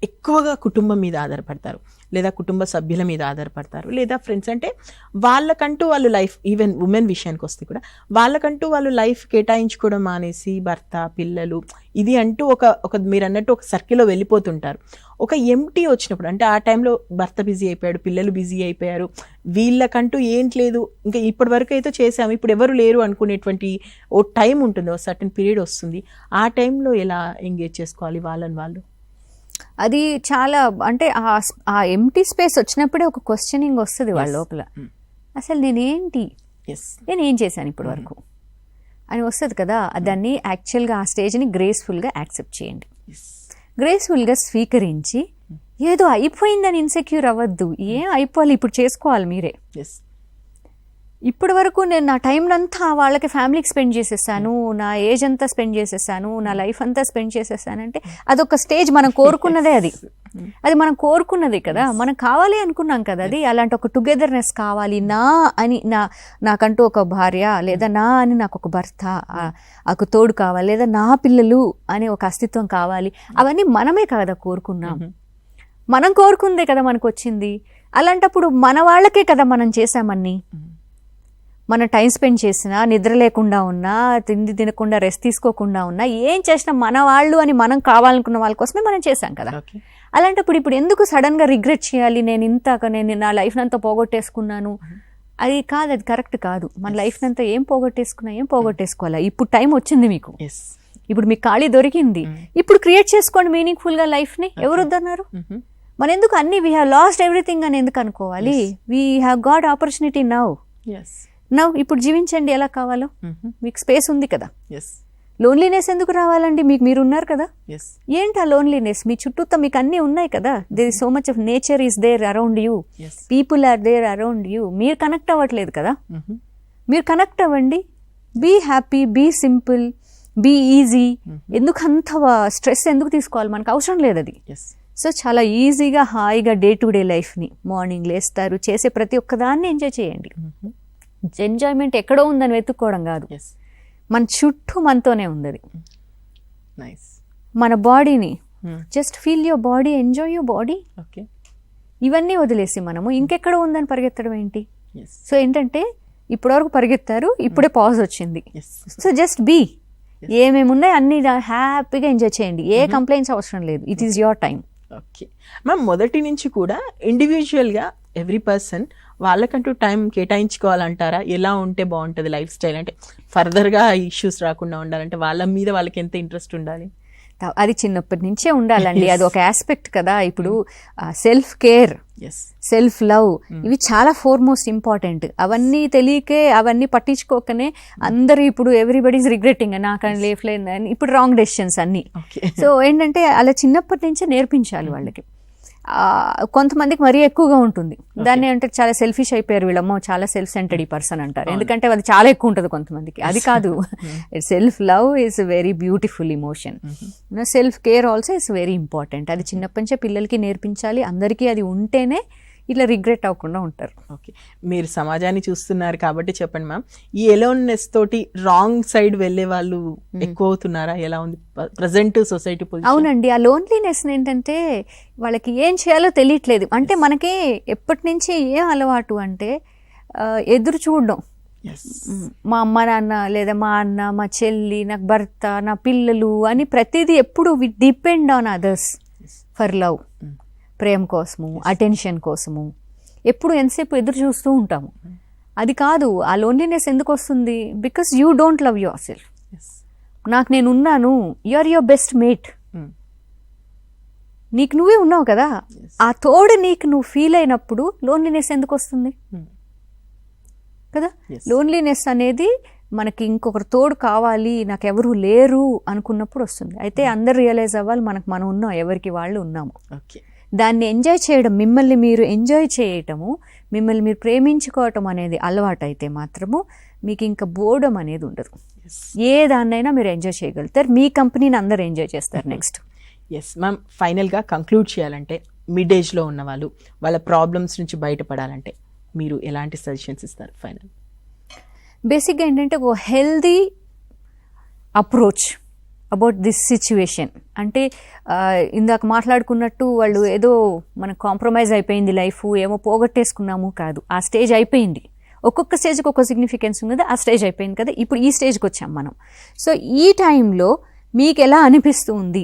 ఎక్కువగా కుటుంబం మీద ఆధారపడతారు, లేదా కుటుంబ సభ్యుల మీద ఆధారపడతారు, లేదా ఫ్రెండ్స్. అంటే వాళ్ళకంటూ వాళ్ళు లైఫ్, ఈవెన్ ఉమెన్ విషయానికి వస్తే కూడా వాళ్ళకంటూ వాళ్ళు లైఫ్ కేటాయించుకోవడం మానేసి భర్త పిల్లలు ఇది అంటూ ఒక మీరు అన్నట్టు ఒక సర్కిల్లో వెళ్ళిపోతుంటారు. ఒక ఎంటీ వచ్చినప్పుడు, అంటే ఆ టైంలో భర్త బిజీ అయిపోయాడు, పిల్లలు బిజీ అయిపోయారు, వీళ్ళకంటూ ఏంటి లేదు, ఇంకా ఇప్పటి వరకు అయితే చేసాము, ఇప్పుడు ఎవరు లేరు అనుకునేటువంటి ఓ టైం ఉంటుంది, ఓ సర్టన్ పీరియడ్ వస్తుంది. ఆ టైంలో ఎలా ఎంగేజ్ చేసుకోవాలి వాళ్ళని వాళ్ళు? అది చాలా అంటే ఆ ఎంటీ స్పేస్ వచ్చినప్పుడే ఒక క్వశ్చనింగ్ వస్తుంది వాళ్ళ లోపల. అసలు నేనేంటి, నేనేం చేశాను ఇప్పటి వరకు అని వస్తుంది కదా. దాన్ని యాక్చువల్గా ఆ స్టేజ్ని గ్రేస్ఫుల్గా యాక్సెప్ట్ చేయండి. గ్రేస్ఫుల్గా స్వీకరించి ఏదో అయిపోయిందని ఇన్సెక్యూర్ అవ్వద్దు. ఏం అయిపోవాలి, ఇప్పుడు చేసుకోవాలి మీరే. ఇప్పటి వరకు నేను నా టైం అంతా వాళ్ళకి ఫ్యామిలీకి స్పెండ్ చేసేసాను, నా ఏజ్ అంతా స్పెండ్ చేసేసాను, నా లైఫ్ అంతా స్పెండ్ చేసేసానంటే అదొక స్టేజ్. మనం కోరుకున్నదే అది మనం కోరుకున్నదే కదా, మనం కావాలి అనుకున్నాం కదా. అది అలాంటి ఒక టుగెదర్నెస్ కావాలి, నాకంటూ ఒక భార్య, లేదా అని నాకు ఒక భర్త, ఒక తోడు కావాలి, లేదా నా పిల్లలు అనే ఒక అస్తిత్వం కావాలి. అవన్నీ మనమే కదా కోరుకున్నాం, మనం కోరుకుందే కదా మనకు వచ్చింది. అలాంటప్పుడు మన వాళ్ళకే కదా మనం చేసామన్నీ. మనం టైం స్పెండ్ చేసినా, నిద్ర లేకుండా ఉన్నా, తిండి తినకుండా రెస్ట్ తీసుకోకుండా ఉన్నా, ఏం చేసినా మన వాళ్ళు అని మనం కావాలనుకున్న వాళ్ళ కోసమే మనం చేశాం కదా. అలాంటప్పుడు ఇప్పుడు ఎందుకు సడన్గా రిగ్రెట్ చేయాలి, నేను నా లైఫ్ అంతా పోగొట్టేసుకున్నాను, అది కాదు, అది కరెక్ట్ కాదు. మన లైఫ్ అంతా ఏం పోగొట్టేసుకోవాలా. ఇప్పుడు టైం వచ్చింది మీకు, ఇప్పుడు మీకు ఖాళీ దొరికింది, ఇప్పుడు క్రియేట్ చేసుకోండి మీనింగ్ఫుల్గా లైఫ్ని. ఎవరు వద్దన్నారు? మన ఎందుకు అన్ని వీ హ్యావ్ లాస్ట్ ఎవ్రీథింగ్ అని ఎందుకు అనుకోవాలి? We have got opportunity now. ఇప్పుడు జీవించండి ఎలా కావాలో. మీకు స్పేస్ ఉంది కదా. లోన్లీనెస్ ఎందుకు రావాలండి? మీరు ఉన్నారు కదా. ఏంటి ఆ లోన్లీనెస్? మీ చుట్టూతో మీకు అన్నీ ఉన్నాయి కదా. There is so much of nature is there around you, people are there around you. మీరు కనెక్ట్ అవ్వట్లేదు కదా. మీరు కనెక్ట్ అవ్వండి. Be happy, be simple, be easy. ఎందుకు అంత స్ట్రెస్ ఎందుకు తీసుకోవాలి? మనకు అవసరం లేదు అది. సో చాలా ఈజీగా హాయిగా డే టు డే లైఫ్ని మార్నింగ్ లేస్తారు, చేసే ప్రతి ఒక్కదాన్ని ఎంజాయ్ చేయండి. ఎంజాయ్మెంట్ ఎక్కడో ఉందని వెతుక్కోవడం కాదు, మన చుట్టూ మనతోనే ఉంది అది. మన బాడీని just feel your body, enjoy your body. ఇవన్నీ వదిలేసి మనము ఇంకెక్కడో ఉందని పరిగెత్తడం ఏంటి? సో ఏంటంటే ఇప్పటివరకు పరిగెత్తారు, ఇప్పుడే పాజ్ వచ్చింది. సో జస్ట్ బీ, ఏమేమి ఉన్నాయి అన్ని హ్యాపీగా ఎంజాయ్ చేయండి. ఏ కంప్లైంట్స్ అవసరం లేదు. It is your time. Okay ma'am, మొదటి నుంచి కూడా ఇండివిజువల్గా ఎవ్రీ పర్సన్ వాళ్ళకంటూ టైం కేటాయించుకోవాలంటారా? ఎలా ఉంటే బాగుంటుంది లైఫ్ స్టైల్? అంటే ఫర్దర్గా ఇష్యూస్ రాకుండా ఉండాలంటే వాళ్ళ మీద వాళ్ళకి ఎంత ఇంట్రెస్ట్ ఉండాలి? అది చిన్నప్పటి నుంచే ఉండాలండి. అది ఒక ఆస్పెక్ట్ కదా. ఇప్పుడు సెల్ఫ్ కేర్, సెల్ఫ్ లవ్, ఇవి చాలా ఫోర్మోస్ట్ ఇంపార్టెంట్. అవన్నీ తెలియకే, అవన్నీ పట్టించుకోకనే అందరూ ఇప్పుడు ఎవ్రీబడీస్ రిగ్రెటింగ్, నాకు లైఫ్ లేదు ఇప్పుడు రాంగ్ డెసిషన్స్ అన్నీ. సో ఏంటంటే అలా చిన్నప్పటి నుంచే నేర్పించాలి వాళ్ళకి. కొంతమందికి మరీ ఎక్కువగా ఉంటుంది. దాన్ని అంటే చాలా సెల్ఫిష్ అయిపోయారు వీళ్ళమ్మో, చాలా సెల్ఫ్ సెంటర్డ్ ఈ పర్సన్ అంటారు. ఎందుకంటే అది చాలా ఎక్కువ ఉంటుంది కొంతమందికి. అది కాదు, self love is very beautiful emotion. Self care also is very important. అది చిన్నప్పటి నుంచే పిల్లలకి నేర్పించాలి. అందరికీ అది ఉంటేనే ఇట్లా రిగ్రెట్ అవ్వకుండా ఉంటారు. ఓకే, మీరు సమాజాన్ని చూస్తున్నారు కాబట్టి చెప్పండి మ్యామ్, ఈ ఎలోన్నెస్ తోటి రాంగ్ సైడ్ వెళ్ళే వాళ్ళు ఎక్కువ అవుతున్నారా? ఎలా ఉంది ప్రజెంట్ సొసైటీ పొజిషన్? అవునండి, ఆ లోన్లీనెస్ ఏంటంటే వాళ్ళకి ఏం చేయాలో తెలియట్లేదు. అంటే మనకి ఎప్పటి నుంచి ఏం అలవాటు అంటే ఎదురు చూడడం. మా అమ్మ నాన్న, లేదా మా అన్న, మా చెల్లి, నాకు భర్త, నా పిల్లలు అని ప్రతిదీ ఎప్పుడు we depend on others for love, ప్రేమ కోసము, అటెన్షన్ కోసము ఎప్పుడు ఎంతసేపు ఎదురు చూస్తూ ఉంటాము. అది కాదు. ఆ లోన్లీనెస్ ఎందుకు వస్తుంది? Because you don't love your self. నాకు నేను ఉన్నాను, you are your best mate. నీకు నువ్వే ఉన్నావు కదా. ఆ తోడు నీకు నువ్వు ఫీల్ అయినప్పుడు లోన్లీనెస్ ఎందుకు వస్తుంది కదా. లోన్లీనెస్ అనేది మనకి ఇంకొకరు తోడు కావాలి, నాకు ఎవరు లేరు అనుకున్నప్పుడు వస్తుంది. అయితే అందరు రియలైజ్ అవ్వాలి మనం ఉన్నాం, ఎవరికి వాళ్ళు ఉన్నాము. దాన్ని ఎంజాయ్ చేయడం, మిమ్మల్ని మీరు ఎంజాయ్ చేయటము, మిమ్మల్ని మీరు ప్రేమించుకోవటం అనేది అలవాటు అయితే మాత్రము మీకు ఇంకా బోర్డం అనేది ఉండదు. ఏ దాన్నైనా మీరు ఎంజాయ్ చేయగలుగుతారు, మీ కంపెనీని అందరు ఎంజాయ్ చేస్తారు. నెక్స్ట్ ఎస్ మ్యామ్, ఫైనల్గా కంక్లూడ్ చేయాలంటే మిడ్ ఏజ్లో ఉన్న వాళ్ళు వాళ్ళ ప్రాబ్లమ్స్ నుంచి బయటపడాలంటే మీరు ఎలాంటి సజెషన్స్ ఇస్తారు ఫైనల్? బేసిక్గా ఏంటంటే ఒక healthy approach about this situation. అంటే ఇందాక మాట్లాడుకున్నట్టు వాళ్ళు ఏదో మనకు కాంప్రమైజ్ అయిపోయింది లైఫ్, ఏమో పోగొట్టేసుకున్నాము కాదు. ఆ స్టేజ్ అయిపోయింది. ఒక్కొక్క స్టేజ్కి ఒక్కొక్క సిగ్నిఫికెన్స్ ఉంది కదా, ఆ స్టేజ్ అయిపోయింది కదా, ఇప్పుడు ఈ స్టేజ్కి వచ్చాం మనం. సో ఈ టైంలో మీకు ఎలా అనిపిస్తూ ఉంది?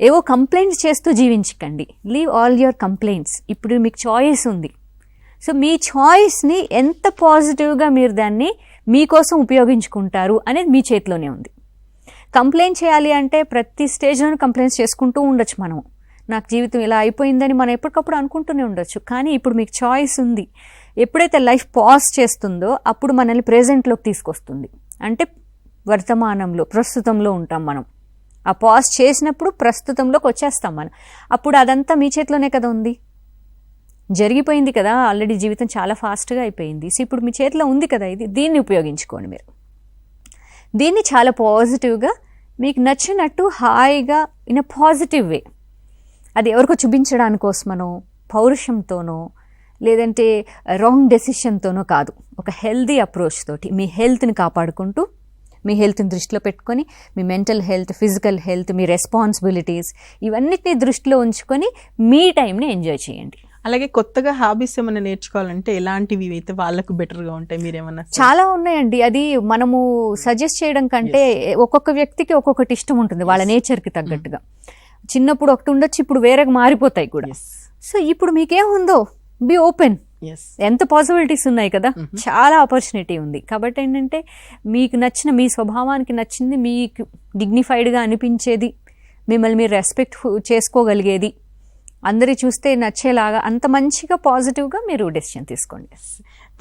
ఏవో కంప్లైంట్స్ చేస్తూ జీవించకండి. Leave all your complaints. ఇప్పుడు మీకు చాయిస్ ఉంది. సో మీ చాయిస్ని ఎంత పాజిటివ్గా మీరు దాన్ని మీకోసం ఉపయోగించుకుంటారు అనేది మీ చేతిలోనే ఉంది. కంప్లైంట్ చేయాలి అంటే ప్రతి స్టేజ్లోనూ కంప్లైంట్స్ చేసుకుంటూ ఉండొచ్చు. మనం నాకు జీవితం ఇలా అయిపోయిందని మనం ఎప్పటికప్పుడు అనుకుంటూనే ఉండొచ్చు. కానీ ఇప్పుడు మీకు చాయిస్ ఉంది. ఎప్పుడైతే లైఫ్ పాజ్ చేస్తుందో అప్పుడు మనల్ని ప్రెజెంట్లోకి తీసుకొస్తుంది. అంటే వర్తమానంలో, ప్రస్తుతంలో ఉంటాం మనం. ఆ పాజ్ చేసినప్పుడు ప్రస్తుతంలోకి వచ్చేస్తాం మనం. అప్పుడు అదంతా మీ చేతిలోనే కదా ఉంది. జరిగిపోయింది కదా, ఆల్రెడీ జీవితం చాలా ఫాస్ట్గా అయిపోయింది. సో ఇప్పుడు మీ చేతిలో ఉంది కదా ఇది, దీన్ని ఉపయోగించుకోండి మీరు. దీన్ని చాలా పాజిటివ్గా మీకు నచ్చినట్టు హాయిగా ఇన్ అ పాజిటివ్ వే, అది ఎవరికో చూపించడానికోసమనో పౌరుషంతోనో లేదంటే రాంగ్ డెసిషన్తోనో కాదు, ఒక హెల్దీ అప్రోచ్ తోటి మీ హెల్త్ని కాపాడుకుంటూ, మీ హెల్త్ని దృష్టిలో పెట్టుకొని, మీ మెంటల్ హెల్త్, ఫిజికల్ హెల్త్, మీ రెస్పాన్సిబిలిటీస్ ఇవన్నిటిని దృష్టిలో ఉంచుకొని మీ టైంని ఎంజాయ్ చేయండి. అలాగే కొత్తగా హాబీస్ ఏమైనా నేర్చుకోవాలంటే ఎలాంటివి అయితే వాళ్ళకు బెటర్గా ఉంటాయి మీరేమన్నా? చాలా ఉన్నాయండి. అది మనము సజెస్ట్ చేయడం కంటే ఒక్కొక్క వ్యక్తికి ఒక్కొక్కటి ఇష్టం ఉంటుంది వాళ్ళ నేచర్కి తగ్గట్టుగా. చిన్నప్పుడు ఒకటి ఉండొచ్చు, ఇప్పుడు వేరేగా మారిపోతాయి కూడా. సో ఇప్పుడు మీకేముందో బీ ఓపెన్. ఎంత పాసిబిలిటీస్ ఉన్నాయి కదా, చాలా ఆపర్చునిటీ ఉంది. కాబట్టి ఏంటంటే మీకు నచ్చిన, మీ స్వభావానికి నచ్చింది, మీకు డిగ్నిఫైడ్గా అనిపించేది, మిమ్మల్ని మీరు రెస్పెక్ట్ చేసుకోగలిగేది, అందరి చూస్తే నచ్చేలాగా అంత మంచిగా పాజిటివ్గా మీరు డెసిషన్ తీసుకోండి.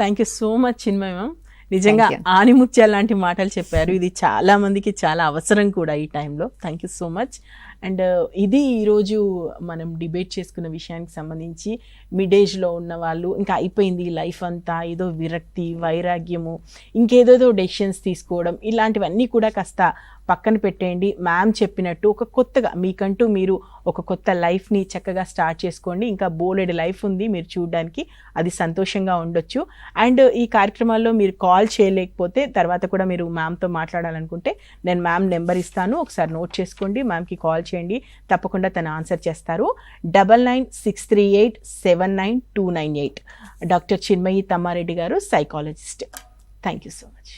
Thank you so much Chinmayi ma'am. నిజంగా ఆనిముత్యాలు లాంటి మాటలు చెప్పారు. ఇది చాలా మందికి చాలా అవసరం కూడా ఈ టైంలో. Thank you so much. And ఇది ఈరోజు మనం డిబేట్ చేసుకున్న విషయానికి సంబంధించి మిడ్ ఏజ్లో ఉన్న వాళ్ళు ఇంకా అయిపోయింది లైఫ్ అంతా, ఏదో విరక్తి, వైరాగ్యము, ఇంకేదేదో డెసిషన్స్ తీసుకోవడం, ఇలాంటివన్నీ కూడా కాస్త పక్కన పెట్టేయండి. మ్యామ్ చెప్పినట్టు ఒక కొత్తగా మీకంటూ మీరు ఒక కొత్త లైఫ్ని చక్కగా స్టార్ట్ చేసుకోండి. ఇంకా బోలెడు లైఫ్ ఉంది మీరు చూడడానికి, అది సంతోషంగా ఉండొచ్చు. అండ్ ఈ కార్యక్రమాల్లో మీరు కాల్ చేయలేకపోతే తర్వాత కూడా మీరు మ్యామ్తో మాట్లాడాలనుకుంటే నేను మ్యామ్ నెంబర్ ఇస్తాను, ఒకసారి నోట్ చేసుకోండి. మ్యామ్కి కాల్ చేయండి, తప్పకుండా తను ఆన్సర్ చేస్తారు. 9963879298. డాక్టర్ చిన్మయి తమ్మారెడ్డి గారు, psychologist. Thank you so much.